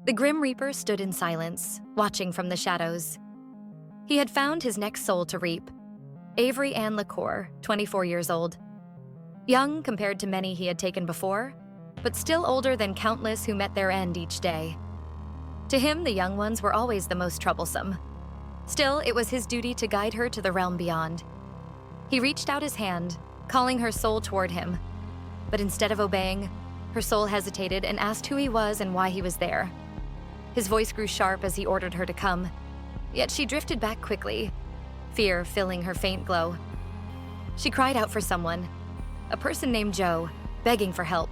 The Grim Reaper stood in silence, watching from the shadows. He had found his next soul to reap, Avery Ann LeCourt, 24 years old. Young compared to many he had taken before, but still older than countless who met their end each day. To him, the young ones were always the most troublesome. Still, it was his duty to guide her to the realm beyond. He reached out his hand, calling her soul toward him. But instead of obeying, her soul hesitated and asked who he was and why he was there. His voice grew sharp as he ordered her to come, yet she drifted back quickly, fear filling her faint glow. She cried out for someone, a person named Jo, begging for help.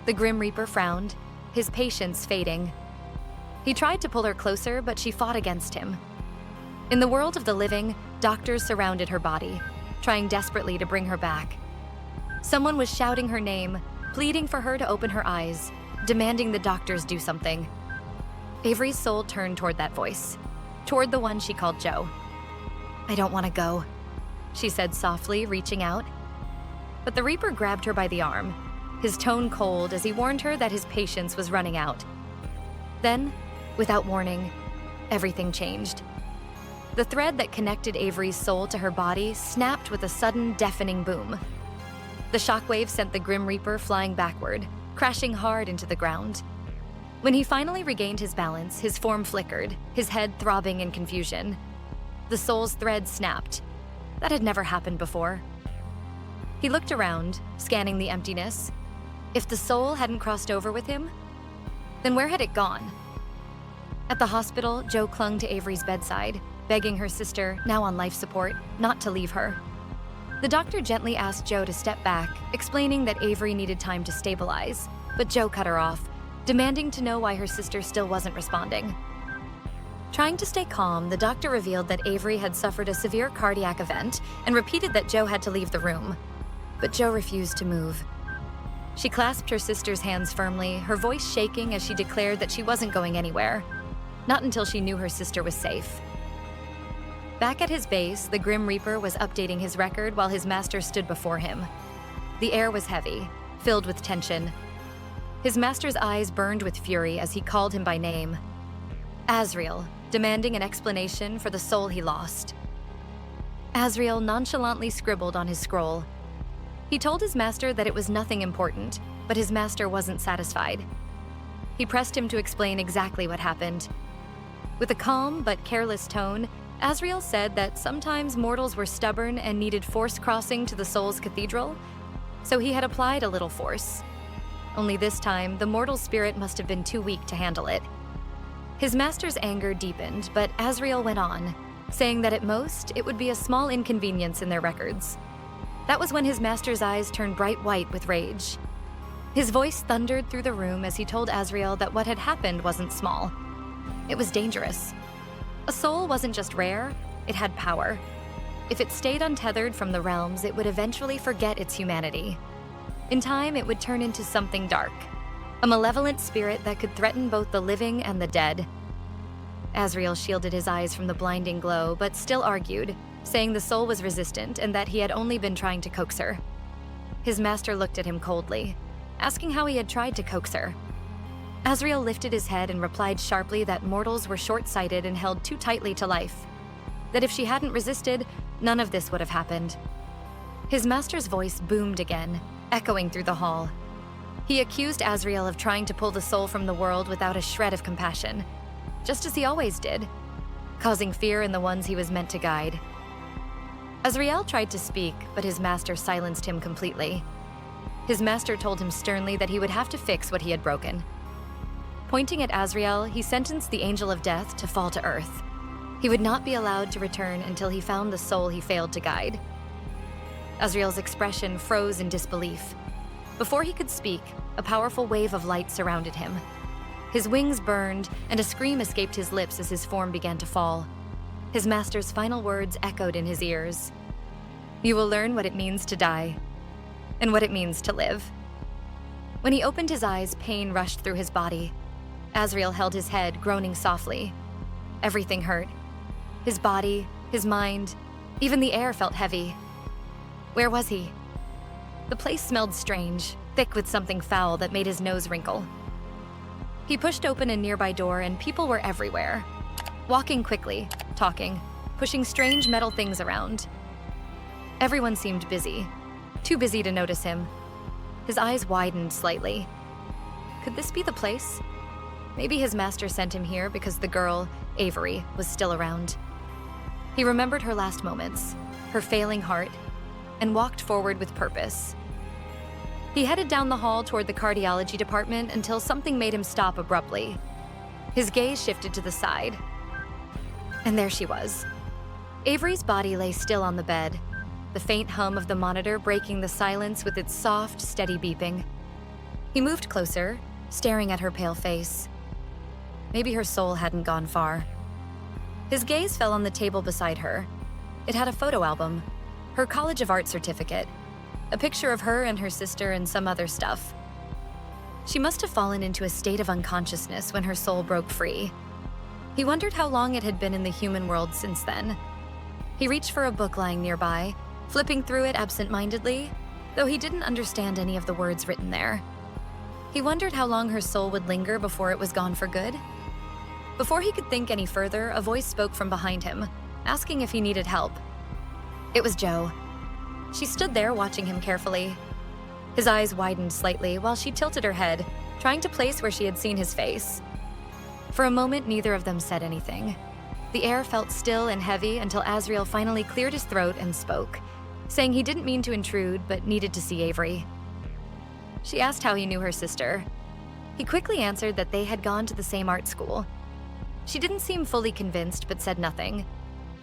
The Grim Reaper frowned, his patience fading. He tried to pull her closer, but she fought against him. In the world of the living, doctors surrounded her body, trying desperately to bring her back. Someone was shouting her name, pleading for her to open her eyes, demanding the doctors do something. Avery's soul turned toward that voice, toward the one she called Jo. "I don't want to go," she said softly, reaching out. But the Reaper grabbed her by the arm, his tone cold as he warned her that his patience was running out. Then, without warning, everything changed. The thread that connected Avery's soul to her body snapped with a sudden, deafening boom. The shockwave sent the Grim Reaper flying backward, crashing hard into the ground. When he finally regained his balance, his form flickered, his head throbbing in confusion. The soul's thread snapped. That had never happened before. He looked around, scanning the emptiness. If the soul hadn't crossed over with him, then where had it gone? At the hospital, Jo clung to Avery's bedside, begging her sister, now on life support, not to leave her. The doctor gently asked Jo to step back, explaining that Avery needed time to stabilize, but Jo cut her off, demanding to know why her sister still wasn't responding. Trying to stay calm, the doctor revealed that Avery had suffered a severe cardiac event and repeated that Jo had to leave the room. But Jo refused to move. She clasped her sister's hands firmly, her voice shaking as she declared that she wasn't going anywhere. Not until she knew her sister was safe. Back at his base, the Grim Reaper was updating his record while his master stood before him. The air was heavy, filled with tension. His master's eyes burned with fury as he called him by name. Azriel, demanding an explanation for the soul he lost. Azriel nonchalantly scribbled on his scroll. He told his master that it was nothing important, but his master wasn't satisfied. He pressed him to explain exactly what happened. With a calm but careless tone, Azriel said that sometimes mortals were stubborn and needed force crossing to the soul's cathedral, so he had applied a little force. Only this time, the mortal spirit must have been too weak to handle it. His master's anger deepened, but Azriel went on, saying that at most, it would be a small inconvenience in their records. That was when his master's eyes turned bright white with rage. His voice thundered through the room as he told Azriel that what had happened wasn't small. It was dangerous. A soul wasn't just rare, it had power. If it stayed untethered from the realms, it would eventually forget its humanity. In time, it would turn into something dark, a malevolent spirit that could threaten both the living and the dead. Azriel shielded his eyes from the blinding glow, but still argued, saying the soul was resistant and that he had only been trying to coax her. His master looked at him coldly, asking how he had tried to coax her. Azriel lifted his head and replied sharply that mortals were short-sighted and held too tightly to life. That if she hadn't resisted, none of this would have happened. His master's voice boomed again, echoing through the hall. He accused Azriel of trying to pull the soul from the world without a shred of compassion, just as he always did, causing fear in the ones he was meant to guide. Azriel tried to speak, but his master silenced him completely. His master told him sternly that he would have to fix what he had broken. Pointing at Azriel, he sentenced the Angel of Death to fall to earth. He would not be allowed to return until he found the soul he failed to guide. Azriel's expression froze in disbelief. Before he could speak, a powerful wave of light surrounded him. His wings burned, and a scream escaped his lips as his form began to fall. His master's final words echoed in his ears. "You will learn what it means to die, and what it means to live." When he opened his eyes, pain rushed through his body. Azriel held his head, groaning softly. Everything hurt. His body, his mind, even the air felt heavy. Where was he? The place smelled strange, thick with something foul that made his nose wrinkle. He pushed open a nearby door and people were everywhere, walking quickly, talking, pushing strange metal things around. Everyone seemed busy, too busy to notice him. His eyes widened slightly. Could this be the place? Maybe his master sent him here because the girl, Avery, was still around. He remembered her last moments, her failing heart, and walked forward with purpose. He headed down the hall toward the cardiology department until something made him stop abruptly. His gaze shifted to the side. And there she was. Avery's body lay still on the bed, the faint hum of the monitor breaking the silence with its soft, steady beeping. He moved closer, staring at her pale face. Maybe her soul hadn't gone far. His gaze fell on the table beside her. It had a photo album, her College of Art certificate, a picture of her and her sister and some other stuff. She must have fallen into a state of unconsciousness when her soul broke free. He wondered how long it had been in the human world since then. He reached for a book lying nearby, flipping through it absent-mindedly, though he didn't understand any of the words written there. He wondered how long her soul would linger before it was gone for good. Before he could think any further, a voice spoke from behind him, asking if he needed help. It was Jo. She stood there watching him carefully. His eyes widened slightly while she tilted her head, trying to place where she had seen his face. For a moment, neither of them said anything. The air felt still and heavy until Azriel finally cleared his throat and spoke, saying he didn't mean to intrude but needed to see Avery. She asked how he knew her sister. He quickly answered that they had gone to the same art school. She didn't seem fully convinced but said nothing.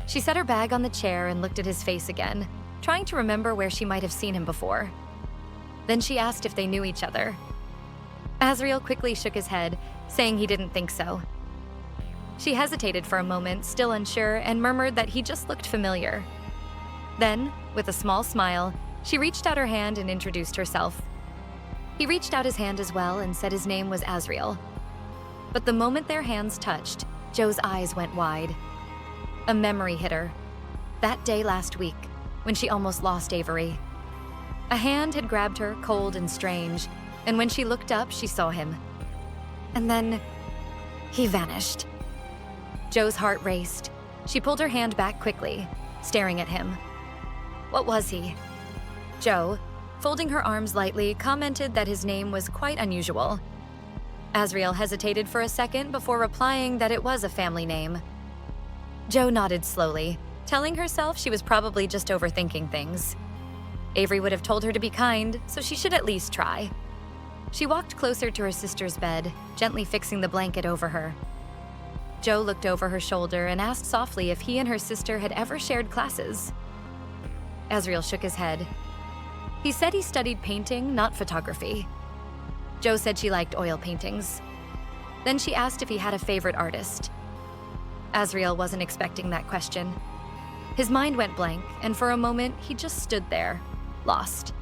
She set her bag on the chair and looked at his face again, trying to remember where she might have seen him before. Then she asked if they knew each other. Azriel quickly shook his head, saying he didn't think so. She hesitated for a moment, still unsure, and murmured that he just looked familiar. Then, with a small smile, she reached out her hand and introduced herself. He reached out his hand as well and said his name was Azriel. But the moment their hands touched, Jo's eyes went wide. A memory hit her. That day last week, when she almost lost Avery. A hand had grabbed her, cold and strange, and when she looked up, she saw him. And then, he vanished. Jo's heart raced. She pulled her hand back quickly, staring at him. What was he? Jo, folding her arms lightly, commented that his name was quite unusual. Azriel hesitated for a second before replying that it was a family name. Jo nodded slowly, telling herself she was probably just overthinking things. Avery would have told her to be kind, so she should at least try. She walked closer to her sister's bed, gently fixing the blanket over her. Jo looked over her shoulder and asked softly if he and her sister had ever shared classes. Azriel shook his head. He said he studied painting, not photography. Jo said she liked oil paintings. Then she asked if he had a favorite artist. Azriel wasn't expecting that question. His mind went blank, and for a moment, he just stood there, lost.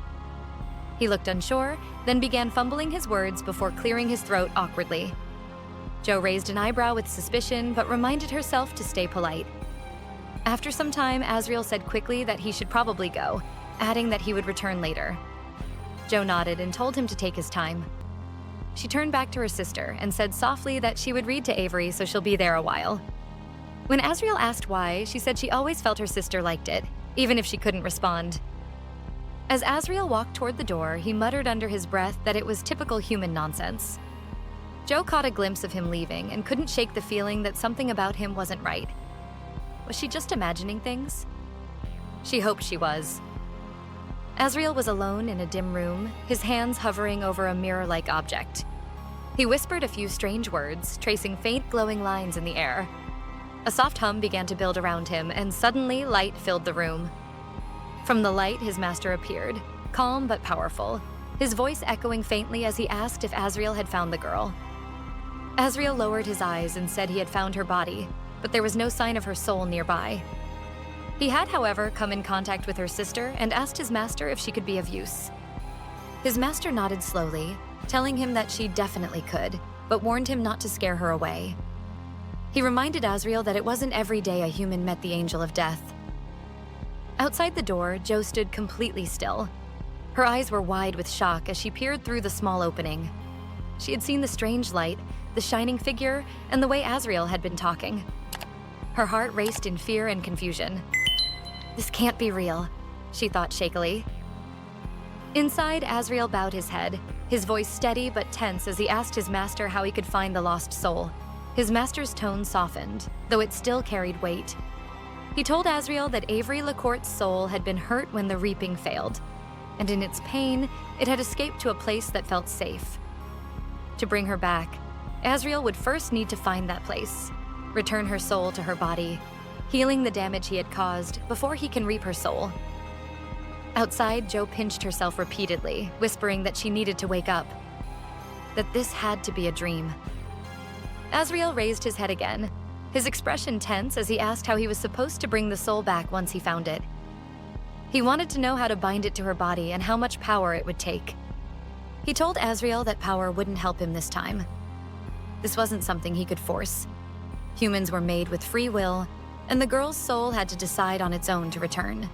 He looked unsure, then began fumbling his words before clearing his throat awkwardly. Jo raised an eyebrow with suspicion, but reminded herself to stay polite. After some time, Azriel said quickly that he should probably go, adding that he would return later. Jo nodded and told him to take his time. She turned back to her sister and said softly that she would read to Avery, so she'll be there a while. When Azriel asked why, she said she always felt her sister liked it, even if she couldn't respond. As Azriel walked toward the door, he muttered under his breath that it was typical human nonsense. Jo caught a glimpse of him leaving and couldn't shake the feeling that something about him wasn't right. Was she just imagining things? She hoped she was. Azriel was alone in a dim room, his hands hovering over a mirror-like object. He whispered a few strange words, tracing faint glowing lines in the air. A soft hum began to build around him, and suddenly light filled the room. From the light, his master appeared, calm but powerful, his voice echoing faintly as he asked if Azriel had found the girl. Azriel lowered his eyes and said he had found her body, but there was no sign of her soul nearby. He had, however, come in contact with her sister and asked his master if she could be of use. His master nodded slowly, telling him that she definitely could, but warned him not to scare her away. He reminded Azriel that it wasn't every day a human met the angel of death. Outside the door, Jo stood completely still. Her eyes were wide with shock as she peered through the small opening. She had seen the strange light, the shining figure, and the way Azriel had been talking. Her heart raced in fear and confusion. This can't be real, she thought shakily. Inside, Azriel bowed his head, his voice steady but tense as he asked his master how he could find the lost soul. His master's tone softened, though it still carried weight. He told Azriel that Avery LeCourt's soul had been hurt when the reaping failed, and in its pain, it had escaped to a place that felt safe. To bring her back, Azriel would first need to find that place, return her soul to her body, healing the damage he had caused before he can reap her soul. Outside, Jo pinched herself repeatedly, whispering that she needed to wake up, that this had to be a dream. Azriel raised his head again, his expression tense as he asked how he was supposed to bring the soul back once he found it. He wanted to know how to bind it to her body and how much power it would take. He told Azriel that power wouldn't help him this time. This wasn't something he could force. Humans were made with free will, and the girl's soul had to decide on its own to return.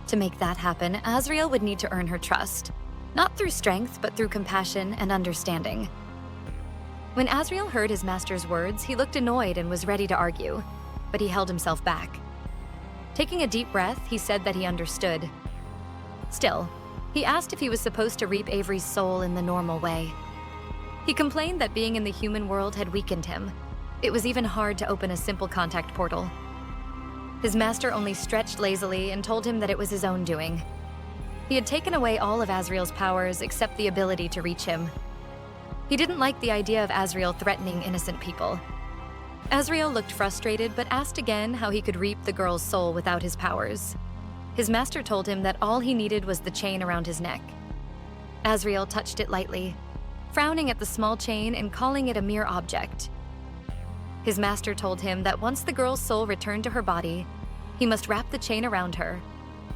To make that happen, Azriel would need to earn her trust, not through strength, but through compassion and understanding. When Azriel heard his master's words, he looked annoyed and was ready to argue, but he held himself back. Taking a deep breath, he said that he understood. Still, he asked if he was supposed to reap Avery's soul in the normal way. He complained that being in the human world had weakened him. It was even hard to open a simple contact portal. His master only stretched lazily and told him that it was his own doing. He had taken away all of Azriel's powers except the ability to reach him. He didn't like the idea of Azriel threatening innocent people. Azriel looked frustrated but asked again how he could reap the girl's soul without his powers. His master told him that all he needed was the chain around his neck. Azriel touched it lightly, frowning at the small chain and calling it a mere object. His master told him that once the girl's soul returned to her body, he must wrap the chain around her,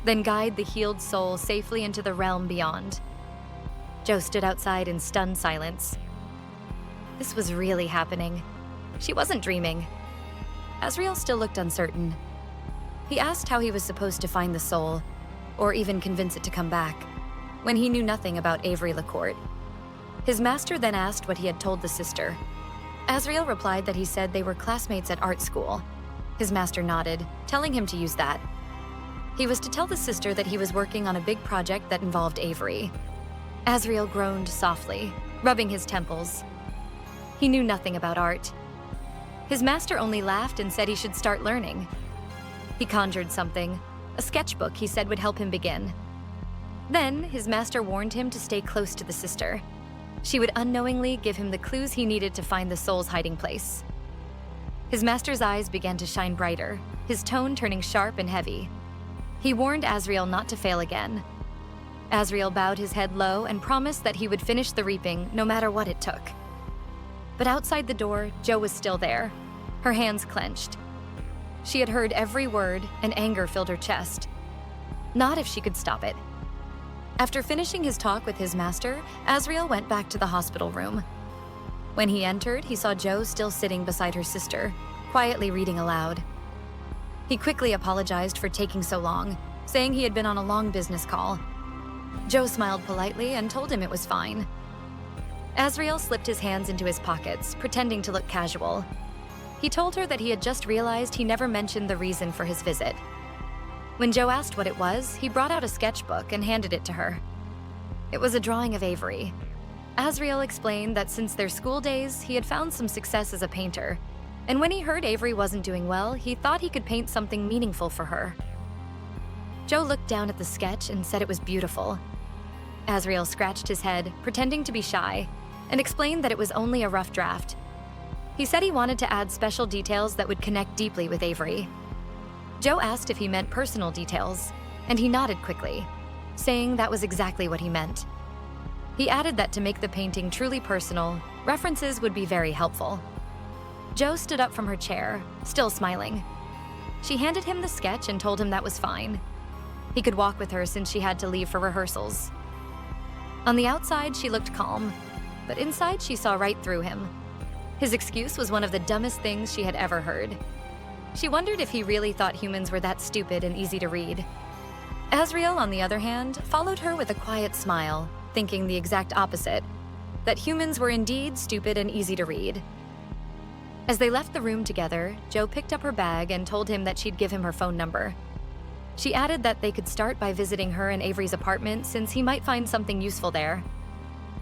then guide the healed soul safely into the realm beyond. Jo stood outside in stunned silence. This was really happening. She wasn't dreaming. Azriel still looked uncertain. He asked how he was supposed to find the soul, or even convince it to come back, when he knew nothing about Avery LeCourt. His master then asked what he had told the sister. Azriel replied that he said they were classmates at art school. His master nodded, telling him to use that. He was to tell the sister that he was working on a big project that involved Avery. Azriel groaned softly, rubbing his temples. He knew nothing about art. His master only laughed and said he should start learning. He conjured something, a sketchbook he said would help him begin. Then, his master warned him to stay close to the sister. She would unknowingly give him the clues he needed to find the soul's hiding place. His master's eyes began to shine brighter, his tone turning sharp and heavy. He warned Azriel not to fail again. Azriel bowed his head low and promised that he would finish the reaping no matter what it took. But outside the door, Jo was still there, her hands clenched. She had heard every word, and anger filled her chest. Not if she could stop it. After finishing his talk with his master, Azriel went back to the hospital room. When he entered, he saw Jo still sitting beside her sister, quietly reading aloud. He quickly apologized for taking so long, saying he had been on a long business call. Jo smiled politely and told him it was fine. Azriel slipped his hands into his pockets, pretending to look casual. He told her that he had just realized he never mentioned the reason for his visit. When Jo asked what it was, he brought out a sketchbook and handed it to her. It was a drawing of Avery. Azriel explained that since their school days, he had found some success as a painter, and when he heard Avery wasn't doing well, he thought he could paint something meaningful for her. Jo looked down at the sketch and said it was beautiful. Azriel scratched his head, pretending to be shy, and explained that it was only a rough draft. He said he wanted to add special details that would connect deeply with Avery. Jo asked if he meant personal details, and he nodded quickly, saying that was exactly what he meant. He added that to make the painting truly personal, references would be very helpful. Jo stood up from her chair, still smiling. She handed him the sketch and told him that was fine. He could walk with her since she had to leave for rehearsals. On the outside, she looked calm, but inside she saw right through him. His excuse was one of the dumbest things she had ever heard. She wondered if he really thought humans were that stupid and easy to read. Azriel, on the other hand, followed her with a quiet smile, thinking the exact opposite, that humans were indeed stupid and easy to read. As they left the room together, Jo picked up her bag and told him that she'd give him her phone number. She added that they could start by visiting her and Avery's apartment since he might find something useful there.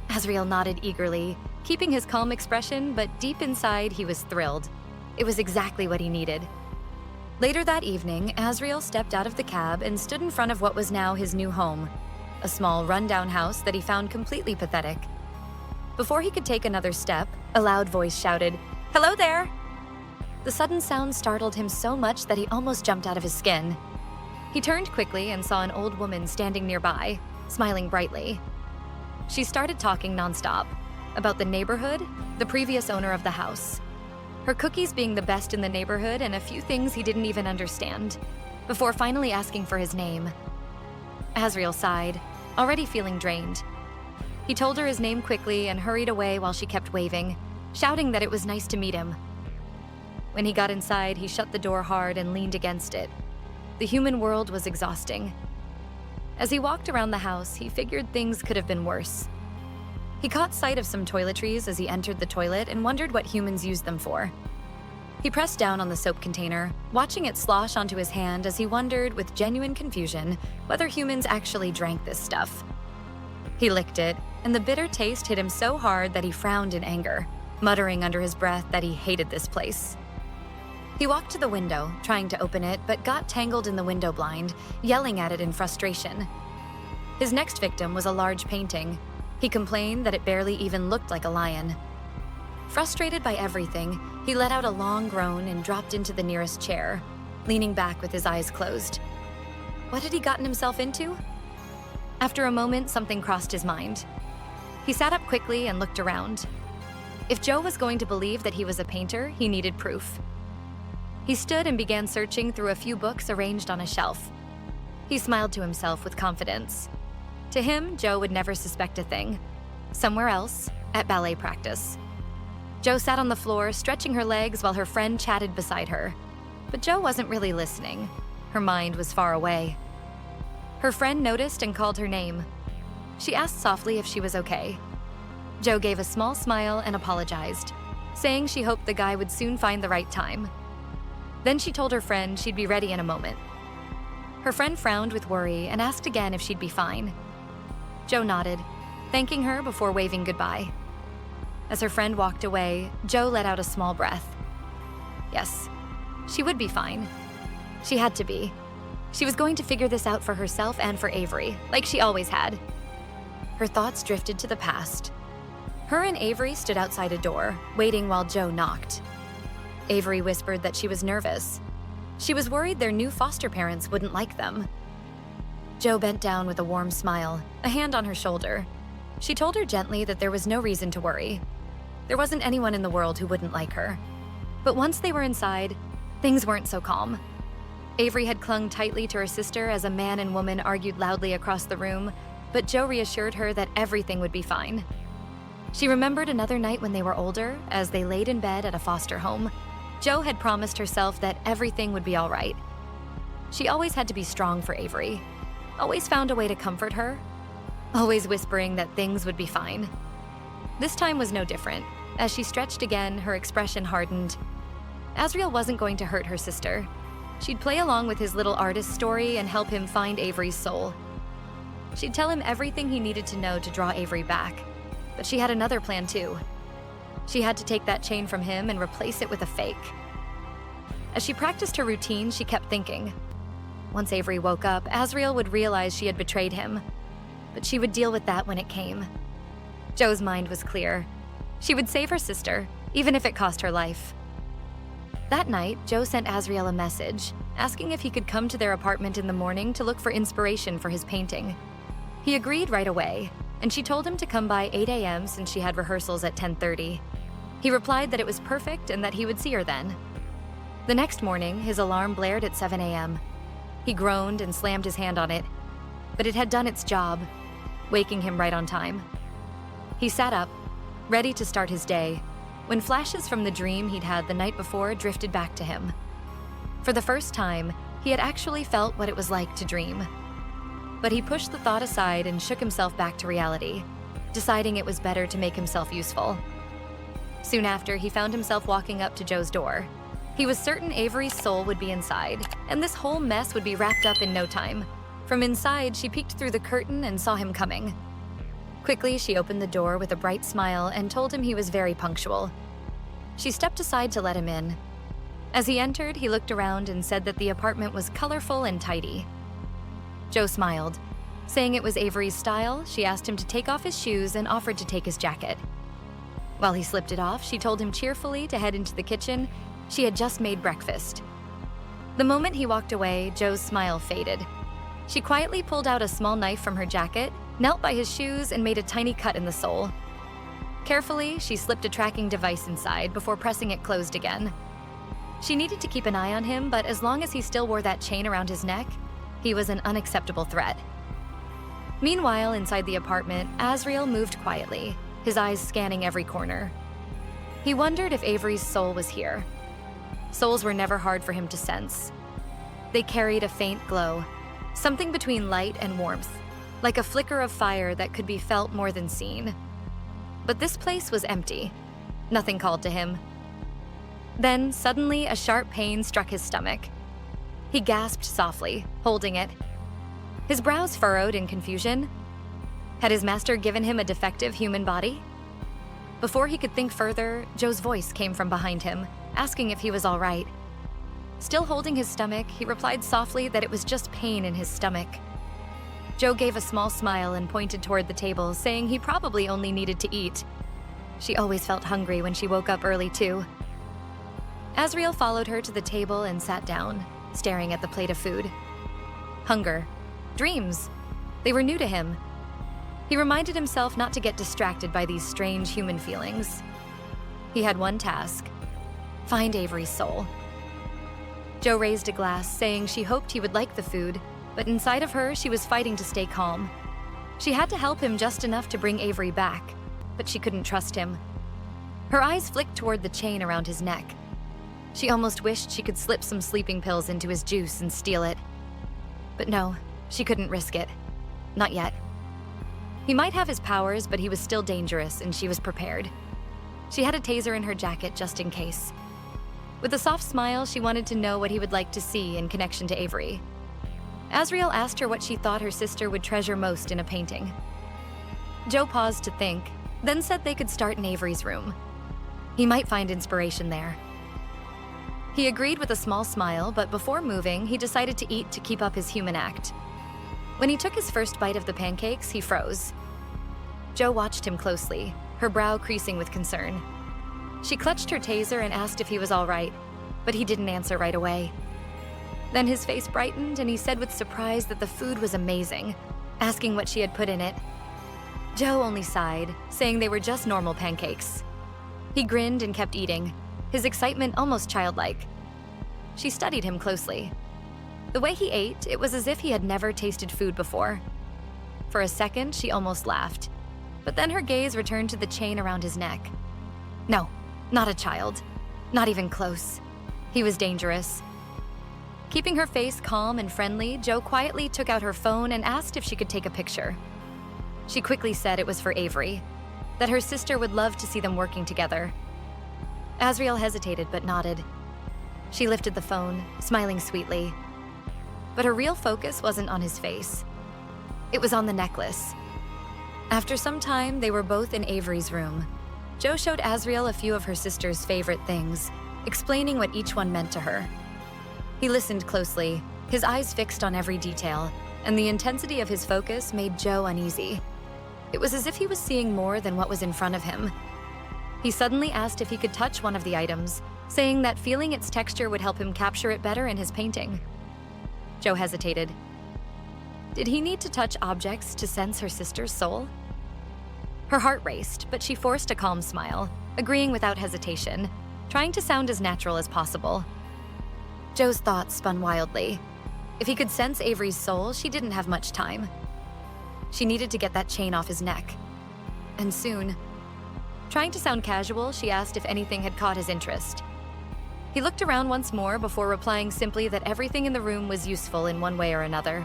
Azriel nodded eagerly, keeping his calm expression, but deep inside he was thrilled. It was exactly what he needed. Later that evening, Azriel stepped out of the cab and stood in front of what was now his new home, a small rundown house that he found completely pathetic. Before he could take another step, a loud voice shouted, "Hello there!" The sudden sound startled him so much that he almost jumped out of his skin. He turned quickly and saw an old woman standing nearby, smiling brightly. She started talking nonstop about the neighborhood, the previous owner of the house, her cookies being the best in the neighborhood, and a few things he didn't even understand, before finally asking for his name. Azriel sighed, already feeling drained. He told her his name quickly and hurried away while she kept waving, shouting that it was nice to meet him. When he got inside, he shut the door hard and leaned against it. The human world was exhausting. As he walked around the house, he figured things could have been worse. He caught sight of some toiletries as he entered the toilet and wondered what humans used them for. He pressed down on the soap container, watching it slosh onto his hand as he wondered, with genuine confusion, whether humans actually drank this stuff. He licked it, and the bitter taste hit him so hard that he frowned in anger, muttering under his breath that he hated this place. He walked to the window, trying to open it, but got tangled in the window blind, yelling at it in frustration. His next victim was a large painting. He complained that it barely even looked like a lion. Frustrated by everything, he let out a long groan and dropped into the nearest chair, leaning back with his eyes closed. What had he gotten himself into? After a moment, something crossed his mind. He sat up quickly and looked around. If Jo was going to believe that he was a painter, he needed proof. He stood and began searching through a few books arranged on a shelf. He smiled to himself with confidence. To him, Jo would never suspect a thing. Somewhere else, at ballet practice. Jo sat on the floor, stretching her legs while her friend chatted beside her. But Jo wasn't really listening. Her mind was far away. Her friend noticed and called her name. She asked softly if she was okay. Jo gave a small smile and apologized, saying she hoped the guy would soon find the right time. Then she told her friend she'd be ready in a moment. Her friend frowned with worry and asked again if she'd be fine. Jo nodded, thanking her before waving goodbye. As her friend walked away, Jo let out a small breath. Yes, she would be fine. She had to be. She was going to figure this out for herself and for Avery, like she always had. Her thoughts drifted to the past. Her and Avery stood outside a door, waiting while Jo knocked. Avery whispered that she was nervous. She was worried their new foster parents wouldn't like them. Jo bent down with a warm smile, a hand on her shoulder. She told her gently that there was no reason to worry. There wasn't anyone in the world who wouldn't like her. But once they were inside, things weren't so calm. Avery had clung tightly to her sister as a man and woman argued loudly across the room, but Jo reassured her that everything would be fine. She remembered another night when they were older, as they laid in bed at a foster home. Jo had promised herself that everything would be all right. She always had to be strong for Avery, always found a way to comfort her, always whispering that things would be fine. This time was no different. As she stretched again, her expression hardened. Azriel wasn't going to hurt her sister. She'd play along with his little artist story and help him find Avery's soul. She'd tell him everything he needed to know to draw Avery back, but she had another plan too. She had to take that chain from him and replace it with a fake. As she practiced her routine, she kept thinking. Once Avery woke up, Azriel would realize she had betrayed him, but she would deal with that when it came. Jo's mind was clear. She would save her sister, even if it cost her life. That night, Jo sent Azriel a message, asking if he could come to their apartment in the morning to look for inspiration for his painting. He agreed right away, and she told him to come by 8 a.m. since she had rehearsals at 10:30. He replied that it was perfect and that he would see her then. The next morning, his alarm blared at 7 a.m. He groaned and slammed his hand on it, but it had done its job, waking him right on time. He sat up, ready to start his day, when flashes from the dream he'd had the night before drifted back to him. For the first time, he had actually felt what it was like to dream. But he pushed the thought aside and shook himself back to reality, deciding it was better to make himself useful. Soon after, he found himself walking up to Jo's door. He was certain Avery's soul would be inside, and this whole mess would be wrapped up in no time. From inside, she peeked through the curtain and saw him coming. Quickly, she opened the door with a bright smile and told him he was very punctual. She stepped aside to let him in. As he entered, he looked around and said that the apartment was colorful and tidy. Jo smiled. Saying it was Avery's style, she asked him to take off his shoes and offered to take his jacket. While he slipped it off, she told him cheerfully to head into the kitchen. She had just made breakfast. The moment he walked away, Jo's smile faded. She quietly pulled out a small knife from her jacket, knelt by his shoes, and made a tiny cut in the sole. Carefully, she slipped a tracking device inside before pressing it closed again. She needed to keep an eye on him, but as long as he still wore that chain around his neck, he was an unacceptable threat. Meanwhile, inside the apartment, Azriel moved quietly, his eyes scanning every corner. He wondered if Avery's soul was here. Souls were never hard for him to sense. They carried a faint glow, something between light and warmth, like a flicker of fire that could be felt more than seen. But this place was empty. Nothing called to him. Then, suddenly, a sharp pain struck his stomach. He gasped softly, holding it. His brows furrowed in confusion. Had his master given him a defective human body? Before he could think further, Jo's voice came from behind him, asking if he was all right. Still holding his stomach, he replied softly that it was just pain in his stomach. Jo gave a small smile and pointed toward the table, saying he probably only needed to eat. She always felt hungry when she woke up early, too. Azriel followed her to the table and sat down, staring at the plate of food. Hunger. Dreams. They were new to him. He reminded himself not to get distracted by these strange human feelings. He had one task: find Avery's soul. Jo raised a glass, saying she hoped he would like the food, but inside of her, she was fighting to stay calm. She had to help him just enough to bring Avery back, but she couldn't trust him. Her eyes flicked toward the chain around his neck. She almost wished she could slip some sleeping pills into his juice and steal it. But no, she couldn't risk it. Not yet. He might have his powers, but he was still dangerous, and she was prepared. She had a taser in her jacket just in case. With a soft smile, she wanted to know what he would like to see in connection to Avery. Azriel asked her what she thought her sister would treasure most in a painting. Jo paused to think, then said they could start in Avery's room. He might find inspiration there. He agreed with a small smile, but before moving, he decided to eat to keep up his human act. When he took his first bite of the pancakes, he froze. Jo watched him closely, her brow creasing with concern. She clutched her taser and asked if he was all right, but he didn't answer right away. Then his face brightened and he said with surprise that the food was amazing, asking what she had put in it. Jo only sighed, saying they were just normal pancakes. He grinned and kept eating, his excitement almost childlike. She studied him closely. The way he ate, it was as if he had never tasted food before. For a second, she almost laughed, but then her gaze returned to the chain around his neck. No, not a child. Not even close. He was dangerous. Keeping her face calm and friendly, Jo quietly took out her phone and asked if she could take a picture. She quickly said it was for Avery, that her sister would love to see them working together. Azriel hesitated but nodded. She lifted the phone, smiling sweetly. But her real focus wasn't on his face. It was on the necklace. After some time, they were both in Avery's room. Jo showed Azriel a few of her sister's favorite things, explaining what each one meant to her. He listened closely, his eyes fixed on every detail, and the intensity of his focus made Jo uneasy. It was as if he was seeing more than what was in front of him. He suddenly asked if he could touch one of the items, saying that feeling its texture would help him capture it better in his painting. Jo hesitated. Did he need to touch objects to sense her sister's soul? Her heart raced, but she forced a calm smile, agreeing without hesitation, trying to sound as natural as possible. Jo's thoughts spun wildly. If he could sense Avery's soul, she didn't have much time. She needed to get that chain off his neck. And soon. Trying to sound casual, she asked if anything had caught his interest. He looked around once more before replying simply that everything in the room was useful in one way or another.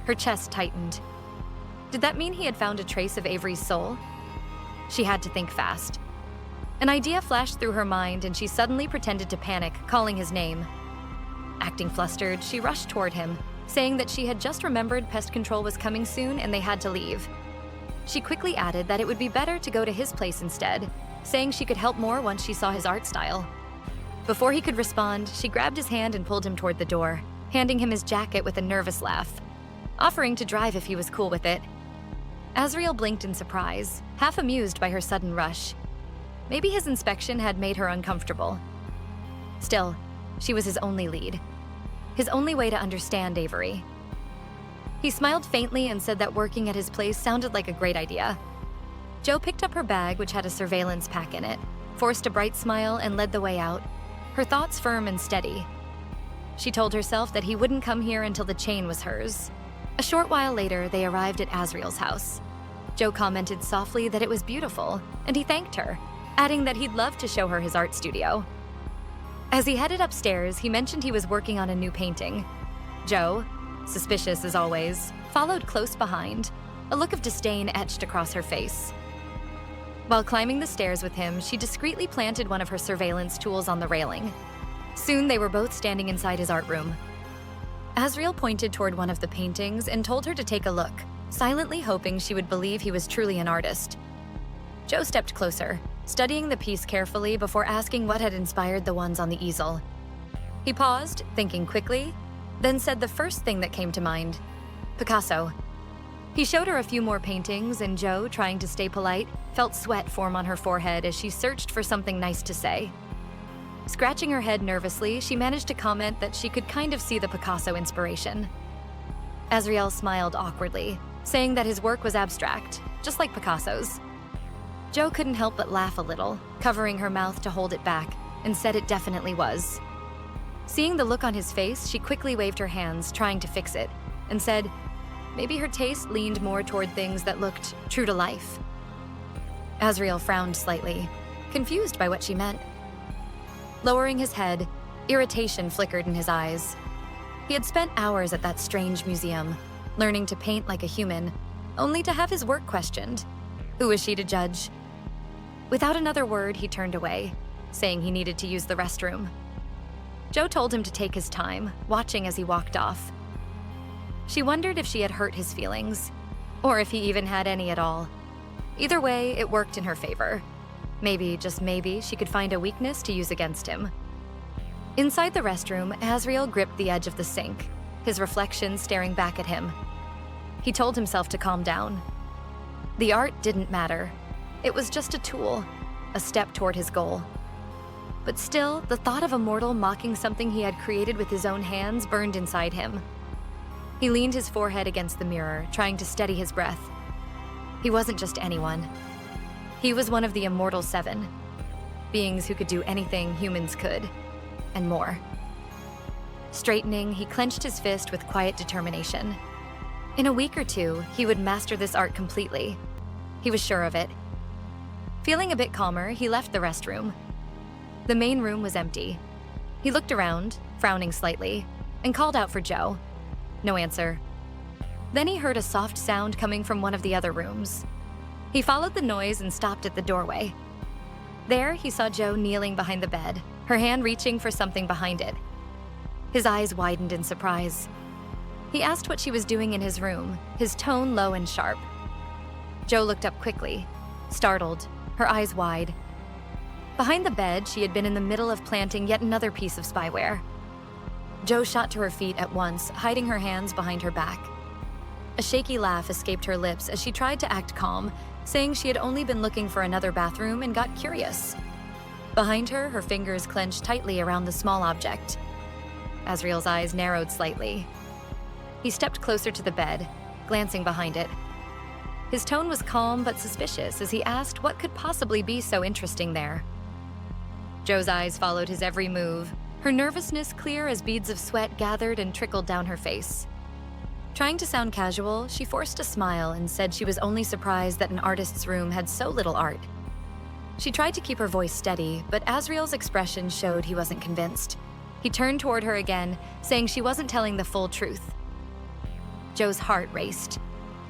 Her chest tightened. Did that mean he had found a trace of Avery's soul? She had to think fast. An idea flashed through her mind and she suddenly pretended to panic, calling his name. Acting flustered, she rushed toward him, saying that she had just remembered pest control was coming soon and they had to leave. She quickly added that it would be better to go to his place instead, saying she could help more once she saw his art style. Before he could respond, she grabbed his hand and pulled him toward the door, handing him his jacket with a nervous laugh, offering to drive if he was cool with it. Azriel blinked in surprise, half amused by her sudden rush. Maybe his inspection had made her uncomfortable. Still, she was his only lead. His only way to understand Avery. He smiled faintly and said that working at his place sounded like a great idea. Jo picked up her bag, which had a surveillance pack in it, forced a bright smile, and led the way out, her thoughts firm and steady. She told herself that he wouldn't come here until the chain was hers. A short while later, they arrived at Azriel's house. Jo commented softly that it was beautiful, and he thanked her, adding that he'd love to show her his art studio. As he headed upstairs, he mentioned he was working on a new painting. Jo, suspicious as always, followed close behind, a look of disdain etched across her face. While climbing the stairs with him, she discreetly planted one of her surveillance tools on the railing. Soon they were both standing inside his art room. Azriel pointed toward one of the paintings and told her to take a look, silently hoping she would believe he was truly an artist. Jo stepped closer, studying the piece carefully before asking what had inspired the ones on the easel. He paused, thinking quickly, then said the first thing that came to mind: Picasso. He showed her a few more paintings, and Jo, trying to stay polite, felt sweat form on her forehead as she searched for something nice to say. Scratching her head nervously, she managed to comment that she could kind of see the Picasso inspiration. Azriel smiled awkwardly, saying that his work was abstract, just like Picasso's. Jo couldn't help but laugh a little, covering her mouth to hold it back, and said it definitely was. Seeing the look on his face, she quickly waved her hands, trying to fix it, and said maybe her taste leaned more toward things that looked true to life. Azriel frowned slightly, confused by what she meant. Lowering his head, irritation flickered in his eyes. He had spent hours at that strange museum, learning to paint like a human, only to have his work questioned. Who was she to judge? Without another word, he turned away, saying he needed to use the restroom. Jo told him to take his time, watching as he walked off. She wondered if she had hurt his feelings, or if he even had any at all. Either way, it worked in her favor. Maybe, just maybe, she could find a weakness to use against him. Inside the restroom, Azriel gripped the edge of the sink, his reflection staring back at him. He told himself to calm down. The art didn't matter. It was just a tool, a step toward his goal. But still, the thought of a mortal mocking something he had created with his own hands burned inside him. He leaned his forehead against the mirror, trying to steady his breath. He wasn't just anyone. He was one of the Immortal Seven, beings who could do anything humans could, and more. Straightening, he clenched his fist with quiet determination. In a week or two, he would master this art completely. He was sure of it. Feeling a bit calmer, he left the restroom. The main room was empty. He looked around, frowning slightly, and called out for Jo. No answer. Then he heard a soft sound coming from one of the other rooms. He followed the noise and stopped at the doorway. There, he saw Jo kneeling behind the bed, her hand reaching for something behind it. His eyes widened in surprise. He asked what she was doing in his room, his tone low and sharp. Jo looked up quickly, startled, her eyes wide. Behind the bed, she had been in the middle of planting yet another piece of spyware. Jo shot to her feet at once, hiding her hands behind her back. A shaky laugh escaped her lips as she tried to act calm, saying she had only been looking for another bathroom and got curious. Behind her, her fingers clenched tightly around the small object. Azriel's eyes narrowed slightly. He stepped closer to the bed, glancing behind it. His tone was calm but suspicious as he asked what could possibly be so interesting there. Jo's eyes followed his every move, her nervousness clear as beads of sweat gathered and trickled down her face. Trying to sound casual, she forced a smile and said she was only surprised that an artist's room had so little art. She tried to keep her voice steady, but Azriel's expression showed he wasn't convinced. He turned toward her again, saying she wasn't telling the full truth. Jo's heart raced.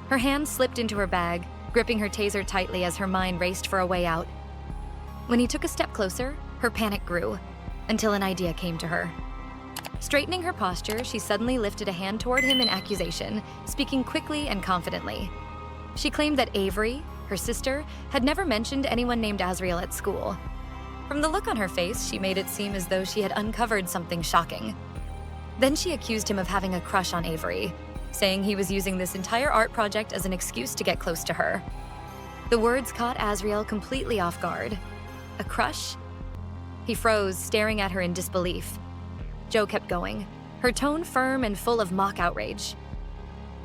Her hand slipped into her bag, gripping her taser tightly as her mind raced for a way out. When he took a step closer, her panic grew, until an idea came to her. Straightening her posture, she suddenly lifted a hand toward him in accusation, speaking quickly and confidently. She claimed that Avery, her sister, had never mentioned anyone named Azriel at school. From the look on her face, she made it seem as though she had uncovered something shocking. Then she accused him of having a crush on Avery, saying he was using this entire art project as an excuse to get close to her. The words caught Azriel completely off guard. A crush? He froze, staring at her in disbelief. Jo kept going, her tone firm and full of mock outrage.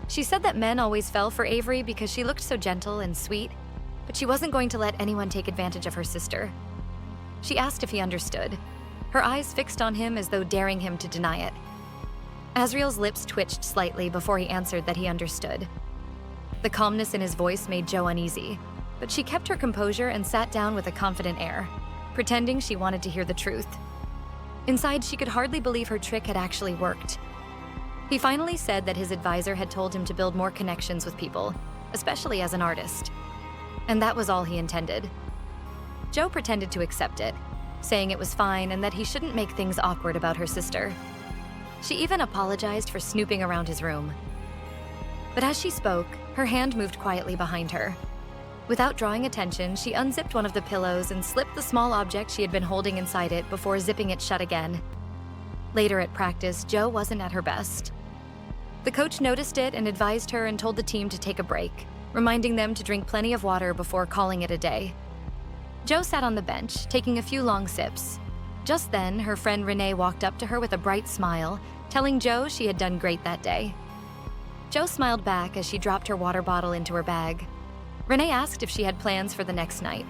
She said that men always fell for Avery because she looked so gentle and sweet, but she wasn't going to let anyone take advantage of her sister. She asked if he understood, her eyes fixed on him as though daring him to deny it. Azriel's lips twitched slightly before he answered that he understood. The calmness in his voice made Jo uneasy, but she kept her composure and sat down with a confident air, pretending she wanted to hear the truth. Inside, she could hardly believe her trick had actually worked. He finally said that his advisor had told him to build more connections with people, especially as an artist. And that was all he intended. Jo pretended to accept it, saying it was fine and that he shouldn't make things awkward about her sister. She even apologized for snooping around his room. But as she spoke, her hand moved quietly behind her. Without drawing attention, she unzipped one of the pillows and slipped the small object she had been holding inside it before zipping it shut again. Later at practice, Jo wasn't at her best. The coach noticed it and advised her and told the team to take a break, reminding them to drink plenty of water before calling it a day. Jo sat on the bench, taking a few long sips. Just then, her friend Renee walked up to her with a bright smile, telling Jo she had done great that day. Jo smiled back as she dropped her water bottle into her bag. Renee asked if she had plans for the next night.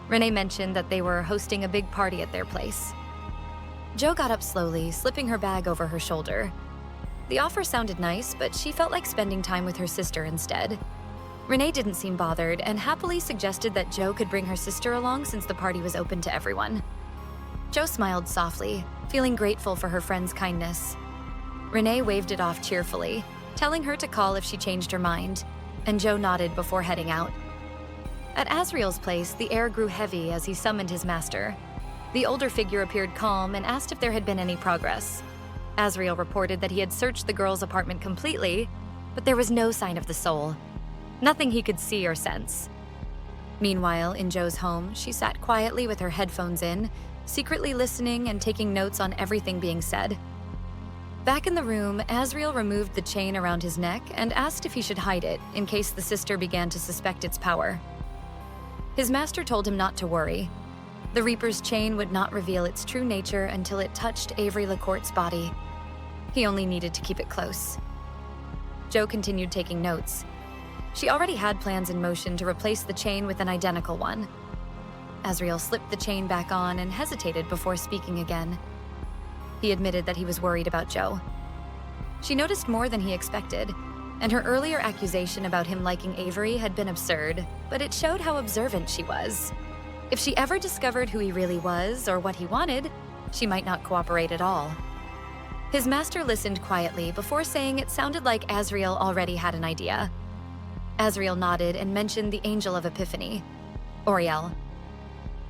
Renee mentioned that they were hosting a big party at their place. Jo got up slowly, slipping her bag over her shoulder. The offer sounded nice, but she felt like spending time with her sister instead. Renee didn't seem bothered and happily suggested that Jo could bring her sister along since the party was open to everyone. Jo smiled softly, feeling grateful for her friend's kindness. Renee waved it off cheerfully, telling her to call if she changed her mind, and Jo nodded before heading out. At Azriel's place, the air grew heavy as he summoned his master. The older figure appeared calm and asked if there had been any progress. Azriel reported that he had searched the girl's apartment completely, but there was no sign of the soul. Nothing he could see or sense. Meanwhile, in Jo's home, she sat quietly with her headphones in, secretly listening and taking notes on everything being said. Back in the room, Azriel removed the chain around his neck and asked if he should hide it in case the sister began to suspect its power. His master told him not to worry. The Reaper's chain would not reveal its true nature until it touched Avery LeCourt's body. He only needed to keep it close. Jo continued taking notes. She already had plans in motion to replace the chain with an identical one. Azriel slipped the chain back on and hesitated before speaking again. He admitted that he was worried about Jo. She noticed more than he expected, and her earlier accusation about him liking Avery had been absurd, but it showed how observant she was. If she ever discovered who he really was or what he wanted, she might not cooperate at all. His master listened quietly before saying it sounded like Azriel already had an idea. Azriel nodded and mentioned the Angel of Epiphany, Oriel.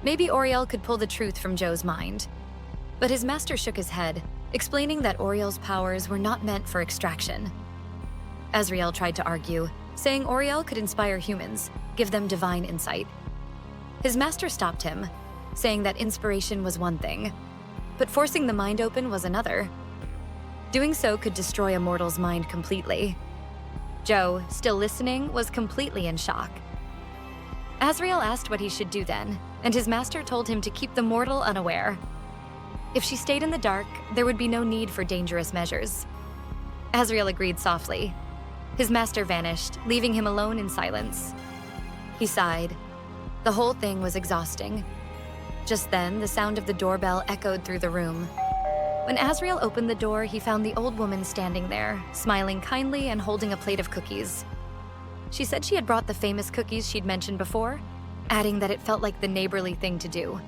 Maybe Oriel could pull the truth from Jo's mind. But his master shook his head, explaining that Oriel's powers were not meant for extraction. Azriel tried to argue, saying Oriel could inspire humans, give them divine insight. His master stopped him, saying that inspiration was one thing, but forcing the mind open was another. Doing so could destroy a mortal's mind completely. Jo, still listening, was completely in shock. Azriel asked what he should do then, and his master told him to keep the mortal unaware. If she stayed in the dark, there would be no need for dangerous measures. Azriel agreed softly. His master vanished, leaving him alone in silence. He sighed. The whole thing was exhausting. Just then, the sound of the doorbell echoed through the room. When Azriel opened the door, he found the old woman standing there, smiling kindly and holding a plate of cookies. She said she had brought the famous cookies she'd mentioned before, adding that it felt like the neighborly thing to do.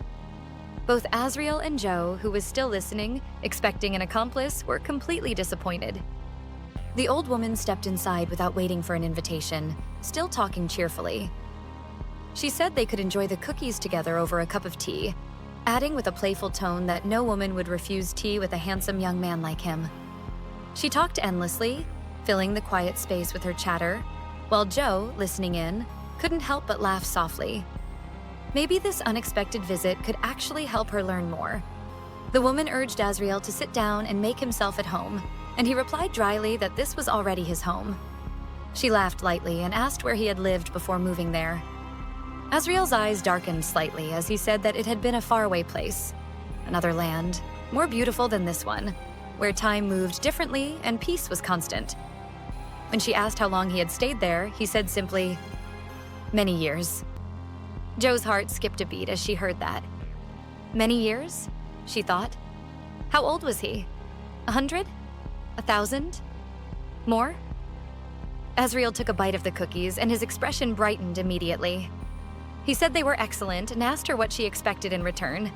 Both Azriel and Jo, who was still listening, expecting an accomplice, were completely disappointed. The old woman stepped inside without waiting for an invitation, still talking cheerfully. She said they could enjoy the cookies together over a cup of tea, adding with a playful tone that no woman would refuse tea with a handsome young man like him. She talked endlessly, filling the quiet space with her chatter, while Jo, listening in, couldn't help but laugh softly. Maybe this unexpected visit could actually help her learn more. The woman urged Azriel to sit down and make himself at home, and he replied dryly that this was already his home. She laughed lightly and asked where he had lived before moving there. Azriel's eyes darkened slightly as he said that it had been a faraway place, another land, more beautiful than this one, where time moved differently and peace was constant. When she asked how long he had stayed there, he said simply, "Many years." Jo's heart skipped a beat as she heard that. Many years? She thought. How old was he? 100? 1,000? More? Azriel took a bite of the cookies and his expression brightened immediately. He said they were excellent and asked her what she expected in return.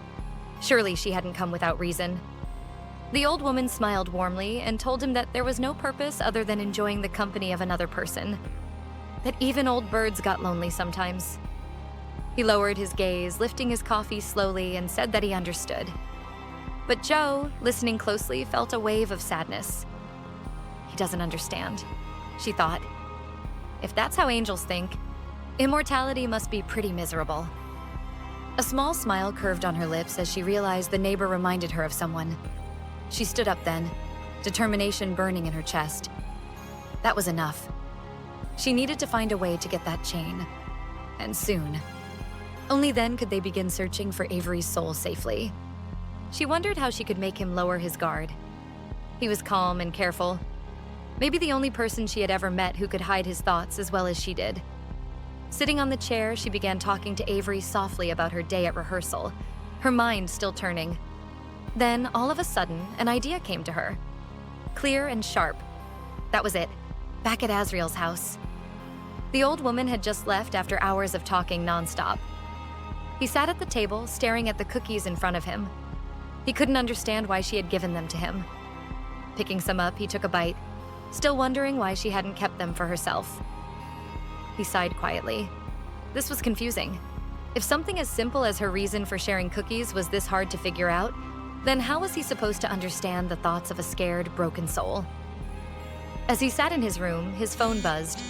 Surely she hadn't come without reason. The old woman smiled warmly and told him that there was no purpose other than enjoying the company of another person. That even old birds got lonely sometimes. He lowered his gaze, lifting his coffee slowly, and said that he understood. But Jo, listening closely, felt a wave of sadness. He doesn't understand, she thought. If that's how angels think, immortality must be pretty miserable. A small smile curved on her lips as she realized the neighbor reminded her of someone. She stood up then, determination burning in her chest. That was enough. She needed to find a way to get that chain. And soon. Only then could they begin searching for Avery's soul safely. She wondered how she could make him lower his guard. He was calm and careful. Maybe the only person she had ever met who could hide his thoughts as well as she did. Sitting on the chair, she began talking to Avery softly about her day at rehearsal, her mind still turning. Then, all of a sudden, an idea came to her. Clear and sharp. That was it. Back at Azriel's house. The old woman had just left after hours of talking nonstop. He sat at the table, staring at the cookies in front of him. He couldn't understand why she had given them to him. Picking some up, he took a bite, still wondering why she hadn't kept them for herself. He sighed quietly. This was confusing. If something as simple as her reason for sharing cookies was this hard to figure out, then how was he supposed to understand the thoughts of a scared, broken soul? As he sat in his room, his phone buzzed.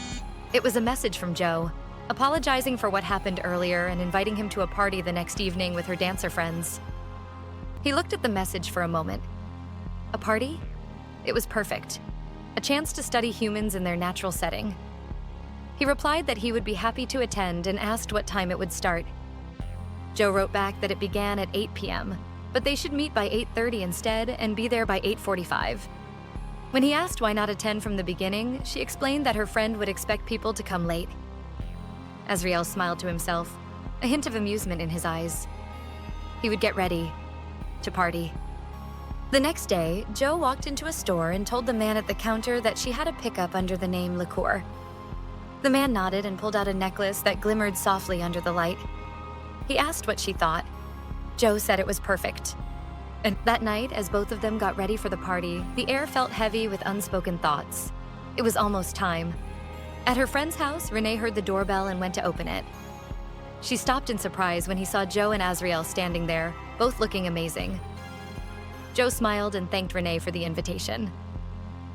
It was a message from Jo, apologizing for what happened earlier and inviting him to a party the next evening with her dancer friends. He looked at the message for a moment. A party? It was perfect. A chance to study humans in their natural setting. He replied that he would be happy to attend and asked what time it would start. Jo wrote back that it began at 8 p.m., but they should meet by 8:30 instead and be there by 8:45. When he asked why not attend from the beginning, she explained that her friend would expect people to come late. Azriel smiled to himself, a hint of amusement in his eyes. He would get ready to party. The next day, Jo walked into a store and told the man at the counter that she had a pickup under the name LeCourt. The man nodded and pulled out a necklace that glimmered softly under the light. He asked what she thought. Jo said it was perfect. And that night, as both of them got ready for the party, the air felt heavy with unspoken thoughts. It was almost time. At her friend's house, Renee heard the doorbell and went to open it. She stopped in surprise when he saw Jo and Azriel standing there, both looking amazing. Jo smiled and thanked Renee for the invitation.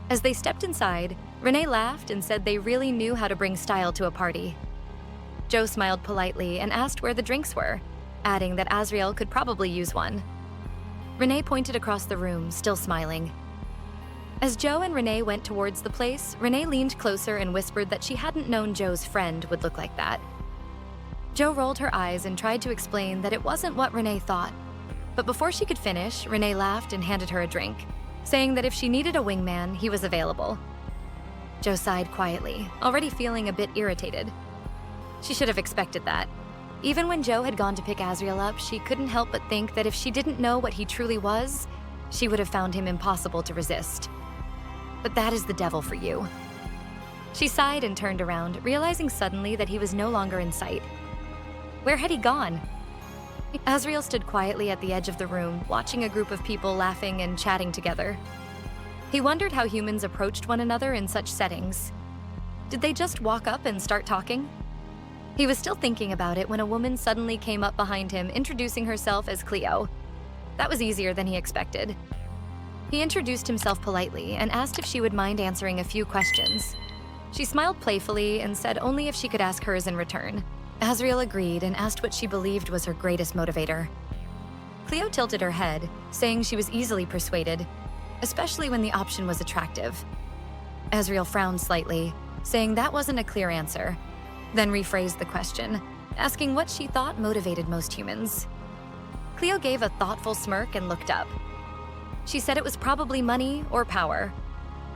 As they stepped inside, Renee laughed and said they really knew how to bring style to a party. Jo smiled politely and asked where the drinks were, adding that Azriel could probably use one. Renee pointed across the room, still smiling. As Jo and Renee went towards the place, Renee leaned closer and whispered that she hadn't known Jo's friend would look like that. Jo rolled her eyes and tried to explain that it wasn't what Renee thought. But before she could finish, Renee laughed and handed her a drink, saying that if she needed a wingman, he was available. Jo sighed quietly, already feeling a bit irritated. She should have expected that. Even when Jo had gone to pick Azriel up, she couldn't help but think that if she didn't know what he truly was, she would have found him impossible to resist. But that is the devil for you. She sighed and turned around, realizing suddenly that he was no longer in sight. Where had he gone? Azriel stood quietly at the edge of the room, watching a group of people laughing and chatting together. He wondered how humans approached one another in such settings. Did they just walk up and start talking? He was still thinking about it when a woman suddenly came up behind him, introducing herself as Cleo. That was easier than he expected. He introduced himself politely and asked if she would mind answering a few questions. She smiled playfully and said only if she could ask hers in return. Azriel agreed and asked what she believed was her greatest motivator. Cleo tilted her head, saying she was easily persuaded, especially when the option was attractive. Azriel frowned slightly, saying that wasn't a clear answer, then rephrased the question, asking what she thought motivated most humans. Cleo gave a thoughtful smirk and looked up. She said it was probably money or power.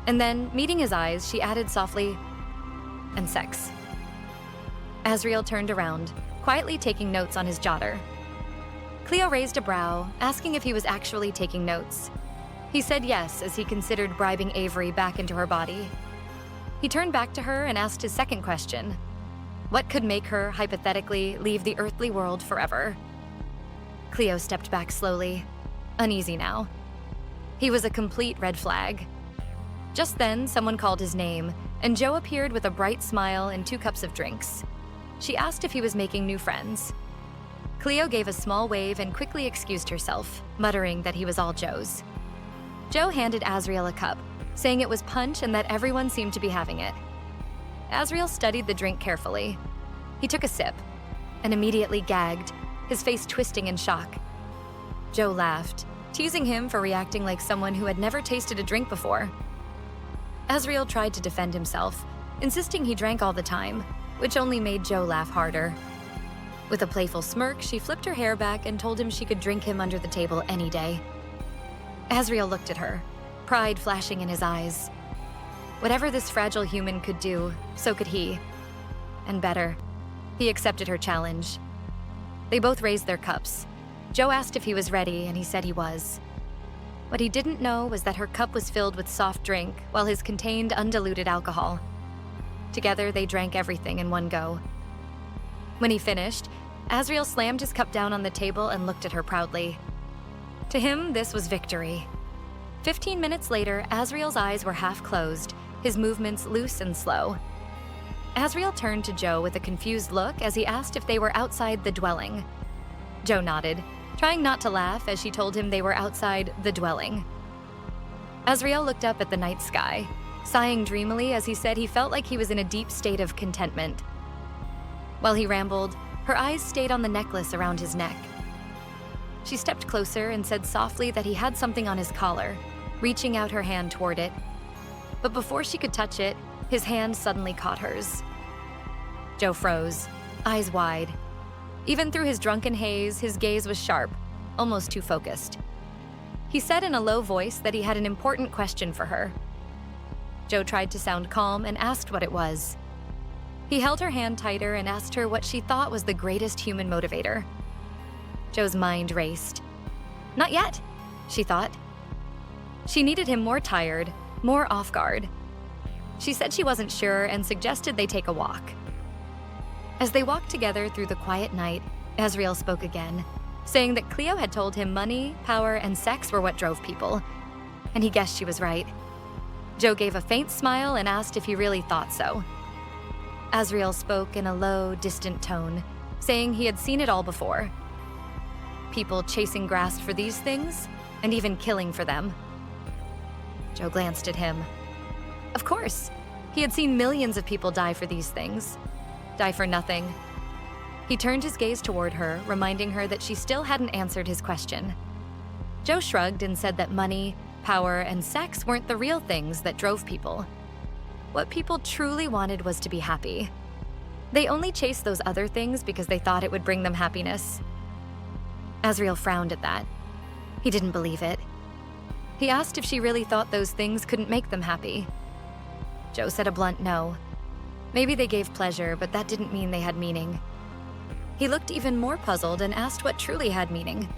And then, meeting his eyes, she added softly, and sex. Azriel turned around, quietly taking notes on his jotter. Cleo raised a brow, asking if he was actually taking notes. He said yes as he considered bribing Avery back into her body. He turned back to her and asked his second question. What could make her, hypothetically, leave the earthly world forever? Cleo stepped back slowly, uneasy now. He was a complete red flag. Just then, someone called his name, and Jo appeared with a bright smile and 2 cups of drinks. She asked if he was making new friends. Cleo gave a small wave and quickly excused herself, muttering that he was all Jo's. Jo handed Azriel a cup, saying it was punch and that everyone seemed to be having it. Azriel studied the drink carefully. He took a sip and immediately gagged, his face twisting in shock. Jo laughed, teasing him for reacting like someone who had never tasted a drink before. Azriel tried to defend himself, insisting he drank all the time, which only made Jo laugh harder. With a playful smirk, she flipped her hair back and told him she could drink him under the table any day. Azriel looked at her, pride flashing in his eyes. Whatever this fragile human could do, so could he. And better. He accepted her challenge. They both raised their cups. Jo asked if he was ready, and he said he was. What he didn't know was that her cup was filled with soft drink, while his contained undiluted alcohol. Together, they drank everything in one go. When he finished, Azriel slammed his cup down on the table and looked at her proudly. To him, this was victory. 15 minutes later, Azriel's eyes were half closed, his movements loose and slow. Azriel turned to Jo with a confused look as he asked if they were outside the dwelling. Jo nodded, trying not to laugh as she told him they were outside the dwelling. Azriel looked up at the night sky, sighing dreamily as he said he felt like he was in a deep state of contentment. While he rambled, her eyes stayed on the necklace around his neck. She stepped closer and said softly that he had something on his collar, reaching out her hand toward it. But before she could touch it, his hand suddenly caught hers. Jo froze, eyes wide. Even through his drunken haze, his gaze was sharp, almost too focused. He said in a low voice that he had an important question for her. Jo tried to sound calm and asked what it was. He held her hand tighter and asked her what she thought was the greatest human motivator. Jo's mind raced. Not yet, she thought. She needed him more tired, more off guard. She said she wasn't sure and suggested they take a walk. As they walked together through the quiet night, Azriel spoke again, saying that Cleo had told him money, power, and sex were what drove people, and he guessed she was right. Jo gave a faint smile and asked if he really thought so. Azriel spoke in a low, distant tone, saying he had seen it all before. People chasing grasp for these things, and even killing for them. Jo glanced at him. Of course, he had seen millions of people die for these things. Die for nothing. He turned his gaze toward her, reminding her that she still hadn't answered his question. Jo shrugged and said that money, power, and sex weren't the real things that drove people. What people truly wanted was to be happy. They only chased those other things because they thought it would bring them happiness. Azriel frowned at that. He didn't believe it. He asked if she really thought those things couldn't make them happy. Jo said a blunt no. Maybe they gave pleasure, but that didn't mean they had meaning. He looked even more puzzled and asked what truly had meaning.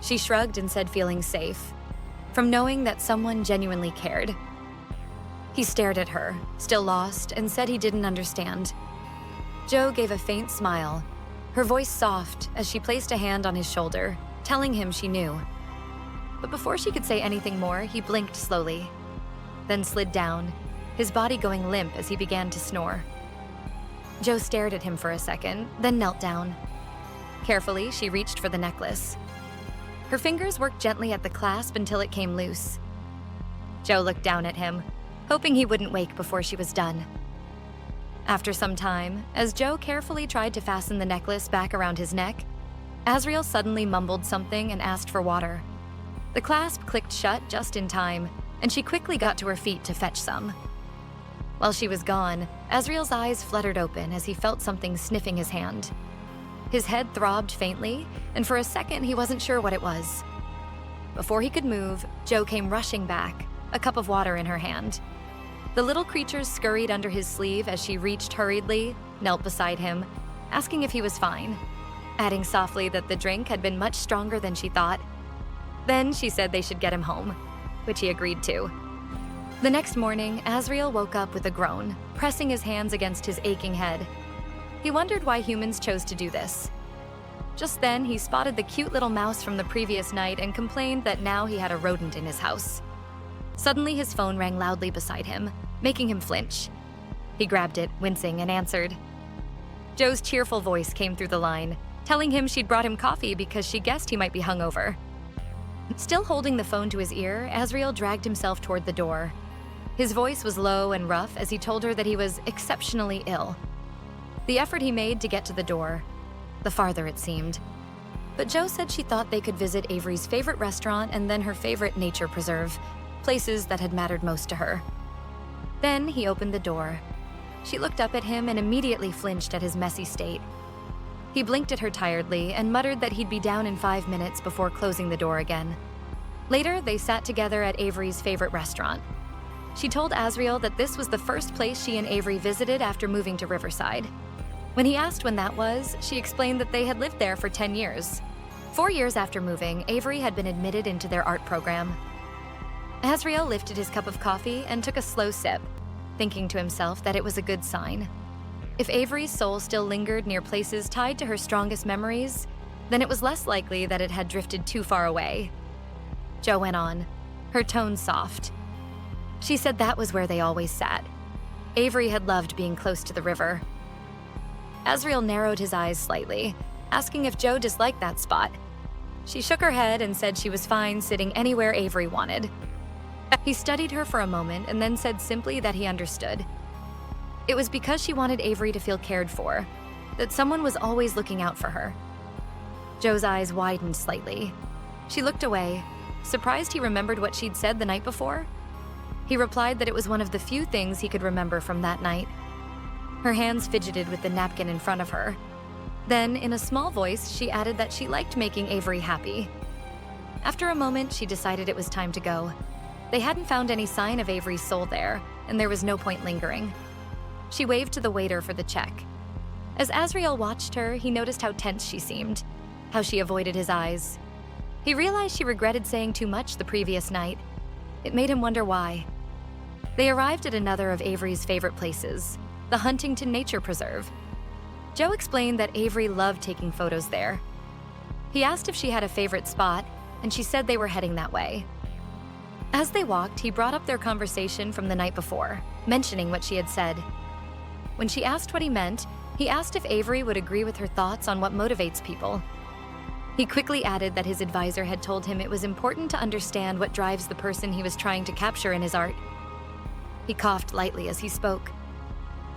She shrugged and said feeling safe, from knowing that someone genuinely cared. He stared at her, still lost, and said he didn't understand. Jo gave a faint smile, her voice soft as she placed a hand on his shoulder, telling him she knew. But before she could say anything more, he blinked slowly, then slid down, his body going limp as he began to snore. Jo stared at him for a second, then knelt down. Carefully, she reached for the necklace. Her fingers worked gently at the clasp until it came loose. Jo looked down at him, hoping he wouldn't wake before she was done. After some time, as Jo carefully tried to fasten the necklace back around his neck, Azriel suddenly mumbled something and asked for water. The clasp clicked shut just in time, and she quickly got to her feet to fetch some. While she was gone, Azriel's eyes fluttered open as he felt something sniffing his hand. His head throbbed faintly, and for a second he wasn't sure what it was. Before he could move, Jo came rushing back, a cup of water in her hand. The little creature scurried under his sleeve as she reached hurriedly, knelt beside him, asking if he was fine, adding softly that the drink had been much stronger than she thought. Then she said they should get him home, which he agreed to. The next morning, Azriel woke up with a groan, pressing his hands against his aching head. He wondered why humans chose to do this. Just then, he spotted the cute little mouse from the previous night and complained that now he had a rodent in his house. Suddenly, his phone rang loudly beside him, making him flinch. He grabbed it, wincing, and answered. Jo's cheerful voice came through the line, telling him she'd brought him coffee because she guessed he might be hungover. Still holding the phone to his ear, Azriel dragged himself toward the door. His voice was low and rough as he told her that he was exceptionally ill. The effort he made to get to the door, the farther it seemed. But Jo said she thought they could visit Avery's favorite restaurant and then her favorite nature preserve, places that had mattered most to her. Then he opened the door. She looked up at him and immediately flinched at his messy state. He blinked at her tiredly and muttered that he'd be down in 5 minutes before closing the door again. Later, they sat together at Avery's favorite restaurant. She told Azriel that this was the first place she and Avery visited after moving to Riverside. When he asked when that was, she explained that they had lived there for 10 years. 4 years after moving, Avery had been admitted into their art program. Azriel lifted his cup of coffee and took a slow sip, thinking to himself that it was a good sign. If Avery's soul still lingered near places tied to her strongest memories, then it was less likely that it had drifted too far away. Jo went on, her tone soft. She said that was where they always sat. Avery had loved being close to the river. Azriel narrowed his eyes slightly, asking if Jo disliked that spot. She shook her head and said she was fine sitting anywhere Avery wanted. He studied her for a moment and then said simply that he understood. It was because she wanted Avery to feel cared for, that someone was always looking out for her. Jo's eyes widened slightly. She looked away, surprised he remembered what she'd said the night before. He replied that it was one of the few things he could remember from that night. Her hands fidgeted with the napkin in front of her. Then, in a small voice, she added that she liked making Avery happy. After a moment, she decided it was time to go. They hadn't found any sign of Avery's soul there, and there was no point lingering. She waved to the waiter for the check. As Azriel watched her, he noticed how tense she seemed, how she avoided his eyes. He realized she regretted saying too much the previous night. It made him wonder why. They arrived at another of Avery's favorite places, the Huntington Nature Preserve. Jo explained that Avery loved taking photos there. He asked if she had a favorite spot, and she said they were heading that way. As they walked, he brought up their conversation from the night before, mentioning what she had said. When she asked what he meant, he asked if Avery would agree with her thoughts on what motivates people. He quickly added that his advisor had told him it was important to understand what drives the person he was trying to capture in his art. He coughed lightly as he spoke.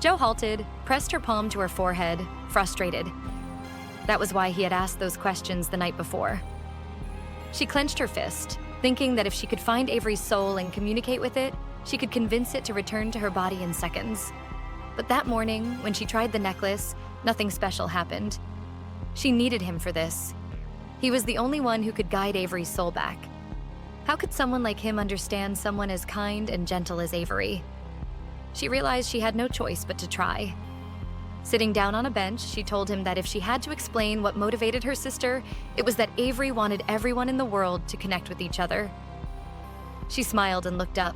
Jo halted, pressed her palm to her forehead, frustrated. That was why he had asked those questions the night before. She clenched her fist, thinking that if she could find Avery's soul and communicate with it, she could convince it to return to her body in seconds. But that morning, when she tried the necklace, nothing special happened. She needed him for this. He was the only one who could guide Avery's soul back. How could someone like him understand someone as kind and gentle as Avery? She realized she had no choice but to try. Sitting down on a bench, she told him that if she had to explain what motivated her sister, it was that Avery wanted everyone in the world to connect with each other. She smiled and looked up,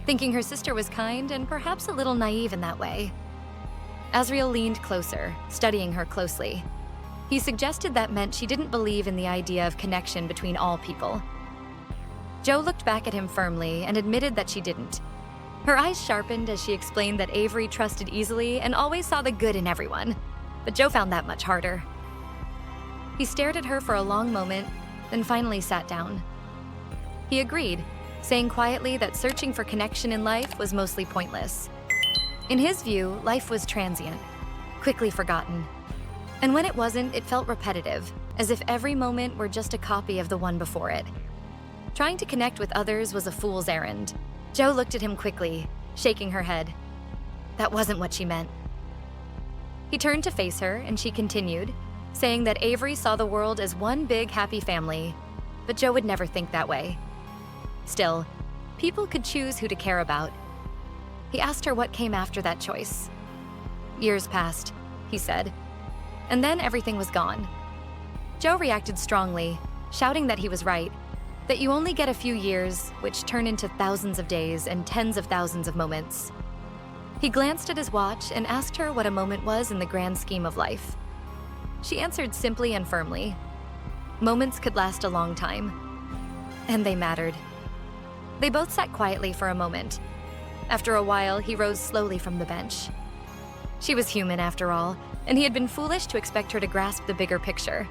thinking her sister was kind and perhaps a little naive in that way. Azriel leaned closer, studying her closely. He suggested that meant she didn't believe in the idea of connection between all people. Jo looked back at him firmly and admitted that she didn't. Her eyes sharpened as she explained that Avery trusted easily and always saw the good in everyone, but Jo found that much harder. He stared at her for a long moment, then finally sat down. He agreed, saying quietly that searching for connection in life was mostly pointless. In his view, life was transient, quickly forgotten. And when it wasn't, it felt repetitive, as if every moment were just a copy of the one before it. Trying to connect with others was a fool's errand. Jo looked at him quickly, shaking her head. That wasn't what she meant. He turned to face her, and she continued, saying that Avery saw the world as one big happy family, but Jo would never think that way. Still, people could choose who to care about. He asked her what came after that choice. Years passed, he said, and then everything was gone. Jo reacted strongly, shouting that he was right, that you only get a few years, which turn into thousands of days and tens of thousands of moments. He glanced at his watch and asked her what a moment was in the grand scheme of life. She answered simply and firmly. Moments could last a long time, and they mattered. They both sat quietly for a moment. After a while, he rose slowly from the bench. She was human after all, and he had been foolish to expect her to grasp the bigger picture.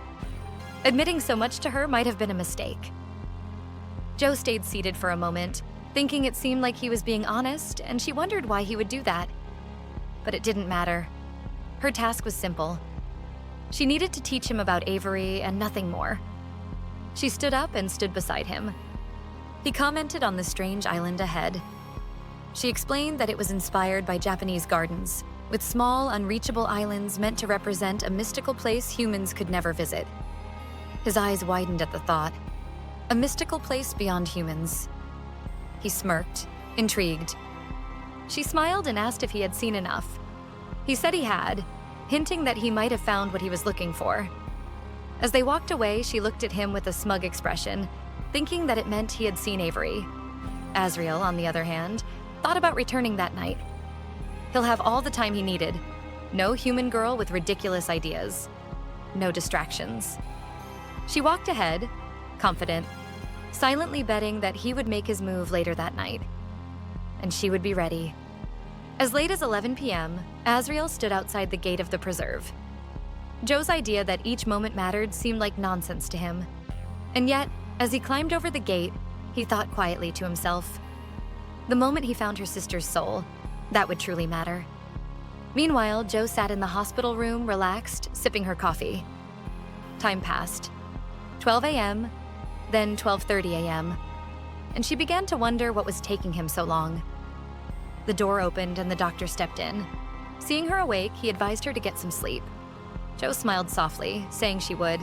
Admitting so much to her might have been a mistake. Jo stayed seated for a moment, thinking it seemed like he was being honest, and she wondered why he would do that. But it didn't matter. Her task was simple. She needed to teach him about Avery and nothing more. She stood up and stood beside him. He commented on the strange island ahead. She explained that it was inspired by Japanese gardens, with small, unreachable islands meant to represent a mystical place humans could never visit. His eyes widened at the thought. A mystical place beyond humans. He smirked, intrigued. She smiled and asked if he had seen enough. He said he had, hinting that he might have found what he was looking for. As they walked away, she looked at him with a smug expression, thinking that it meant he had seen Avery. Azriel, on the other hand, thought about returning that night. He'll have all the time he needed. No human girl with ridiculous ideas. No distractions. She walked ahead, confident, silently betting that he would make his move later that night. And she would be ready. As late as 11 p.m., Azriel stood outside the gate of the preserve. Jo's idea that each moment mattered seemed like nonsense to him. And yet, as he climbed over the gate, he thought quietly to himself. The moment he found her sister's soul, that would truly matter. Meanwhile, Jo sat in the hospital room, relaxed, sipping her coffee. Time passed. 12 a.m., then 12:30 a.m., and she began to wonder what was taking him so long. The door opened and the doctor stepped in. Seeing her awake, he advised her to get some sleep. Jo smiled softly, saying she would.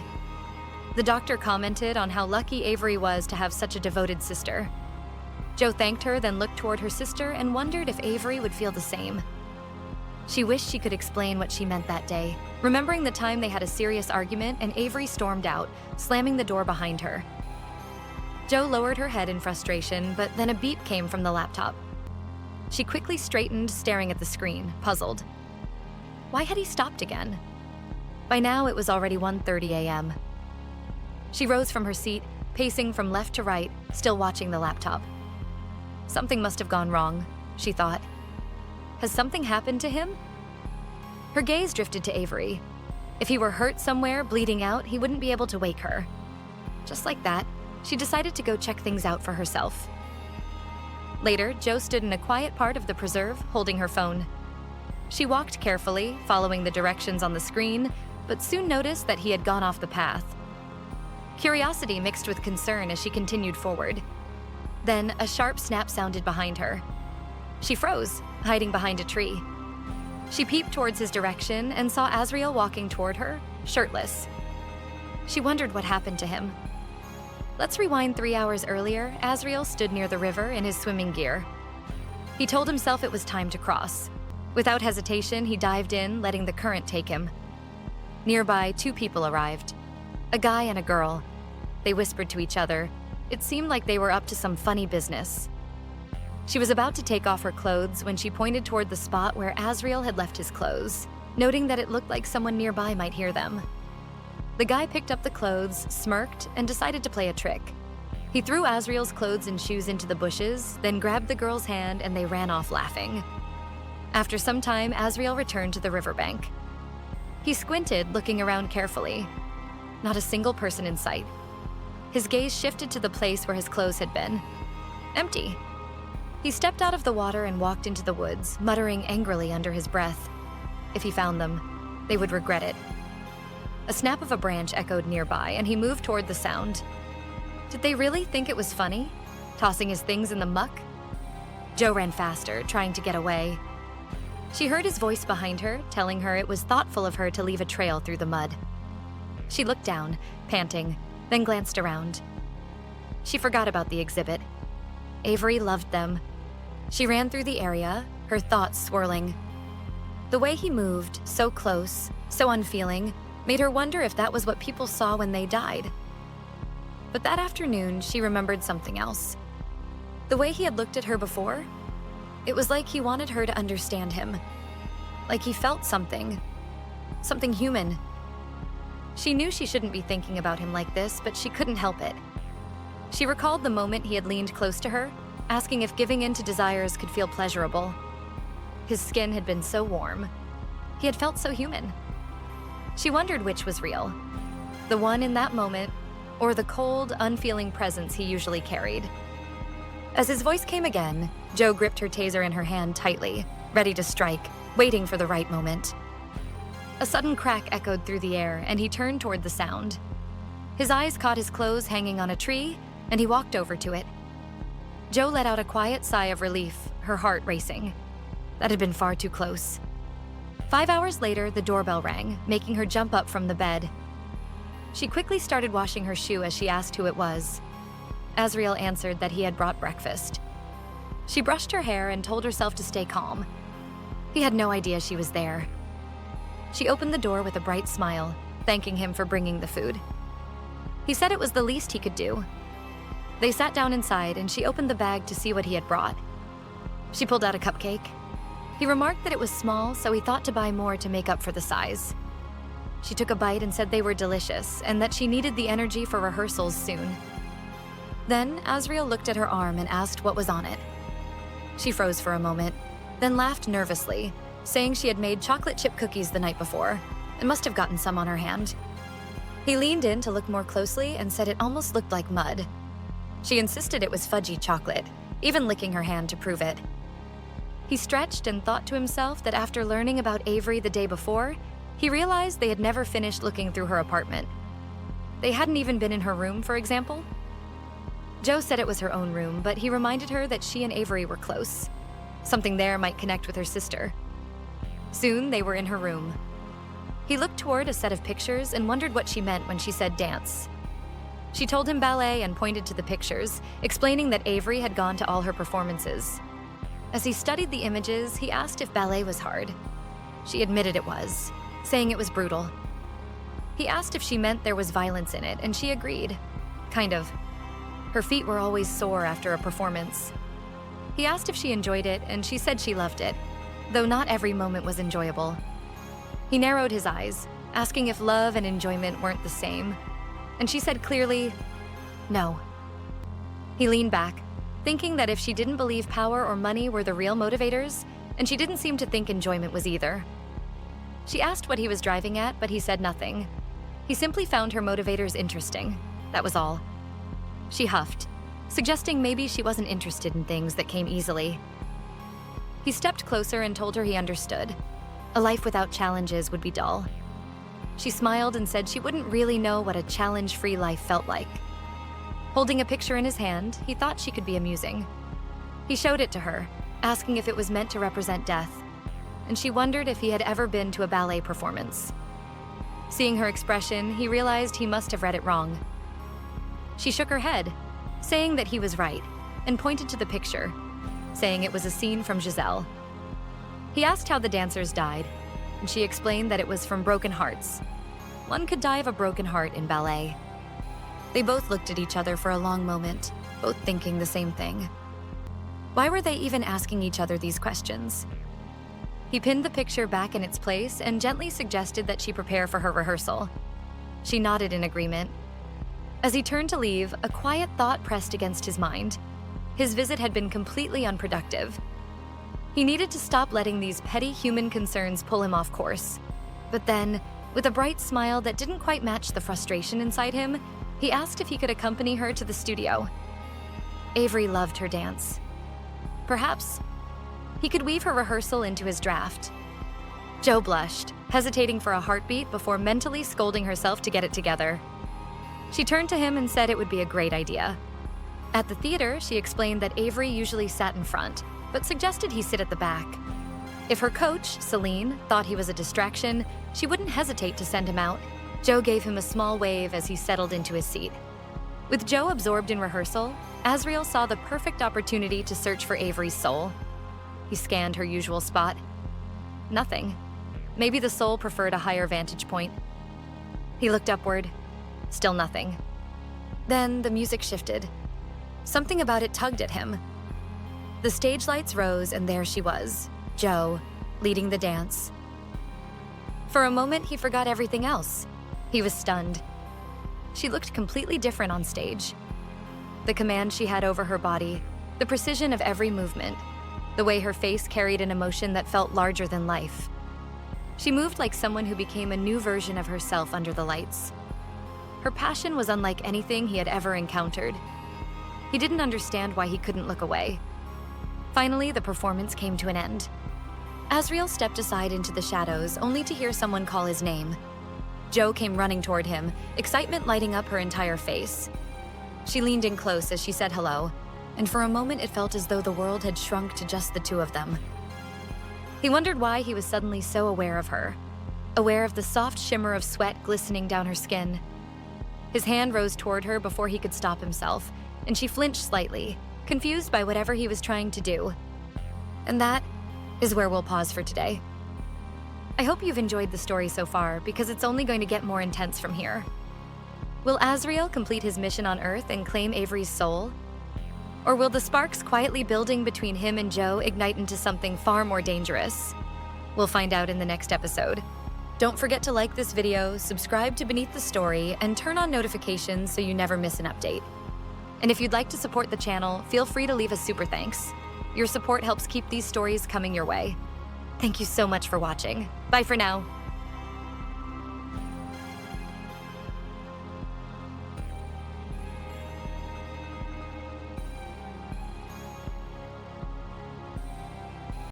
The doctor commented on how lucky Avery was to have such a devoted sister. Jo thanked her, then looked toward her sister and wondered if Avery would feel the same. She wished she could explain what she meant that day, remembering the time they had a serious argument and Avery stormed out, slamming the door behind her. Jo lowered her head in frustration, but then a beep came from the laptop. She quickly straightened, staring at the screen, puzzled. Why had he stopped again? By now, it was already 1:30 a.m. She rose from her seat, pacing from left to right, still watching the laptop. Something must have gone wrong, she thought. Has something happened to him? Her gaze drifted to Avery. If he were hurt somewhere, bleeding out, he wouldn't be able to wake her. Just like that, she decided to go check things out for herself. Later, Jo stood in a quiet part of the preserve, holding her phone. She walked carefully, following the directions on the screen, but soon noticed that he had gone off the path. Curiosity mixed with concern as she continued forward. Then, a sharp snap sounded behind her. She froze, hiding behind a tree. She peeped towards his direction and saw Azriel walking toward her, shirtless. She wondered what happened to him. Let's rewind 3 hours earlier. Azriel stood near the river in his swimming gear. He told himself it was time to cross. Without hesitation, he dived in, letting the current take him. Nearby, 2 people arrived. A guy and a girl. They whispered to each other. It seemed like they were up to some funny business. She was about to take off her clothes when she pointed toward the spot where Azriel had left his clothes, noting that it looked like someone nearby might hear them. The guy picked up the clothes, smirked, and decided to play a trick. He threw Azriel's clothes and shoes into the bushes, then grabbed the girl's hand and they ran off laughing. After some time, Azriel returned to the riverbank. He squinted, looking around carefully. Not a single person in sight. His gaze shifted to the place where his clothes had been. Empty. He stepped out of the water and walked into the woods, muttering angrily under his breath. If he found them, they would regret it. A snap of a branch echoed nearby, and he moved toward the sound. Did they really think it was funny, tossing his things in the muck? Jo ran faster, trying to get away. She heard his voice behind her, telling her it was thoughtful of her to leave a trail through the mud. She looked down, panting, then glanced around. She forgot about the exhibit. Avery loved them. She ran through the area, her thoughts swirling. The way he moved, so close, so unfeeling, made her wonder if that was what people saw when they died. But that afternoon, she remembered something else. The way he had looked at her before, it was like he wanted her to understand him. Like he felt something human. She knew she shouldn't be thinking about him like this, but she couldn't help it. She recalled the moment he had leaned close to her, asking if giving in to desires could feel pleasurable. His skin had been so warm. He had felt so human. She wondered which was real, the one in that moment, or the cold, unfeeling presence he usually carried. As his voice came again, Jo gripped her taser in her hand tightly, ready to strike, waiting for the right moment. A sudden crack echoed through the air, and he turned toward the sound. His eyes caught his clothes hanging on a tree, and he walked over to it. Jo let out a quiet sigh of relief, her heart racing. That had been far too close. 5 hours later, the doorbell rang, making her jump up from the bed. She quickly started washing her shoe as she asked who it was. Azriel answered that he had brought breakfast. She brushed her hair and told herself to stay calm. He had no idea she was there. She opened the door with a bright smile, thanking him for bringing the food. He said it was the least he could do. They sat down inside, and she opened the bag to see what he had brought. She pulled out a cupcake. He remarked that it was small, so he thought to buy more to make up for the size. She took a bite and said they were delicious, and that she needed the energy for rehearsals soon. Then Azriel looked at her arm and asked what was on it. She froze for a moment, then laughed nervously, saying she had made chocolate chip cookies the night before and must have gotten some on her hand. He leaned in to look more closely and said it almost looked like mud. She insisted it was fudgy chocolate, even licking her hand to prove it. He stretched and thought to himself that after learning about Avery the day before, he realized they had never finished looking through her apartment. They hadn't even been in her room, for example. Jo said it was her own room, but he reminded her that she and Avery were close. Something there might connect with her sister. Soon, they were in her room. He looked toward a set of pictures and wondered what she meant when she said dance. She told him ballet and pointed to the pictures, explaining that Avery had gone to all her performances. As he studied the images, he asked if ballet was hard. She admitted it was, saying it was brutal. He asked if she meant there was violence in it, and she agreed. Kind of. Her feet were always sore after a performance. He asked if she enjoyed it, and she said she loved it, though not every moment was enjoyable. He narrowed his eyes, asking if love and enjoyment weren't the same, and she said clearly, no. He leaned back, thinking that if she didn't believe power or money were the real motivators, and she didn't seem to think enjoyment was either. She asked what he was driving at, but he said nothing. He simply found her motivators interesting. That was all. She huffed, suggesting maybe she wasn't interested in things that came easily. He stepped closer and told her he understood. A life without challenges would be dull. She smiled and said she wouldn't really know what a challenge-free life felt like. Holding a picture in his hand, he thought she could be amusing. He showed it to her, asking if it was meant to represent death, and she wondered if he had ever been to a ballet performance. Seeing her expression, he realized he must have read it wrong. She shook her head, saying that he was right, and pointed to the picture, saying it was a scene from Giselle. He asked how the dancers died, and she explained that it was from broken hearts. One could die of a broken heart in ballet. They both looked at each other for a long moment, both thinking the same thing. Why were they even asking each other these questions? He pinned the picture back in its place and gently suggested that she prepare for her rehearsal. She nodded in agreement. As he turned to leave, a quiet thought pressed against his mind. His visit had been completely unproductive. He needed to stop letting these petty human concerns pull him off course. But then, with a bright smile that didn't quite match the frustration inside him, he asked if he could accompany her to the studio. Avery loved her dance. Perhaps he could weave her rehearsal into his draft. Jo blushed, hesitating for a heartbeat before mentally scolding herself to get it together. She turned to him and said it would be a great idea. At the theater, she explained that Avery usually sat in front, but suggested he sit at the back. If her coach, Celine, thought he was a distraction, she wouldn't hesitate to send him out. Jo gave him a small wave as he settled into his seat. With Jo absorbed in rehearsal, Azriel saw the perfect opportunity to search for Avery's soul. He scanned her usual spot. Nothing. Maybe the soul preferred a higher vantage point. He looked upward. Still nothing. Then the music shifted. Something about it tugged at him. The stage lights rose, and there she was, Jo, leading the dance. For a moment, he forgot everything else. He was stunned. She looked completely different on stage. The command she had over her body, the precision of every movement, the way her face carried an emotion that felt larger than life. She moved like someone who became a new version of herself under the lights. Her passion was unlike anything he had ever encountered. He didn't understand why he couldn't look away. Finally, the performance came to an end. Azriel stepped aside into the shadows, only to hear someone call his name. Jo came running toward him, excitement lighting up her entire face. She leaned in close as she said hello, and for a moment it felt as though the world had shrunk to just the two of them. He wondered why he was suddenly so aware of her, aware of the soft shimmer of sweat glistening down her skin. His hand rose toward her before he could stop himself, and she flinched slightly, confused by whatever he was trying to do. And that is where we'll pause for today. I hope you've enjoyed the story so far, because it's only going to get more intense from here. Will Azriel complete his mission on Earth and claim Avery's soul? Or will the sparks quietly building between him and Jo ignite into something far more dangerous? We'll find out in the next episode. Don't forget to like this video, subscribe to Beneath the Story, and turn on notifications so you never miss an update. And if you'd like to support the channel, feel free to leave a super thanks. Your support helps keep these stories coming your way. Thank you so much for watching. Bye for now.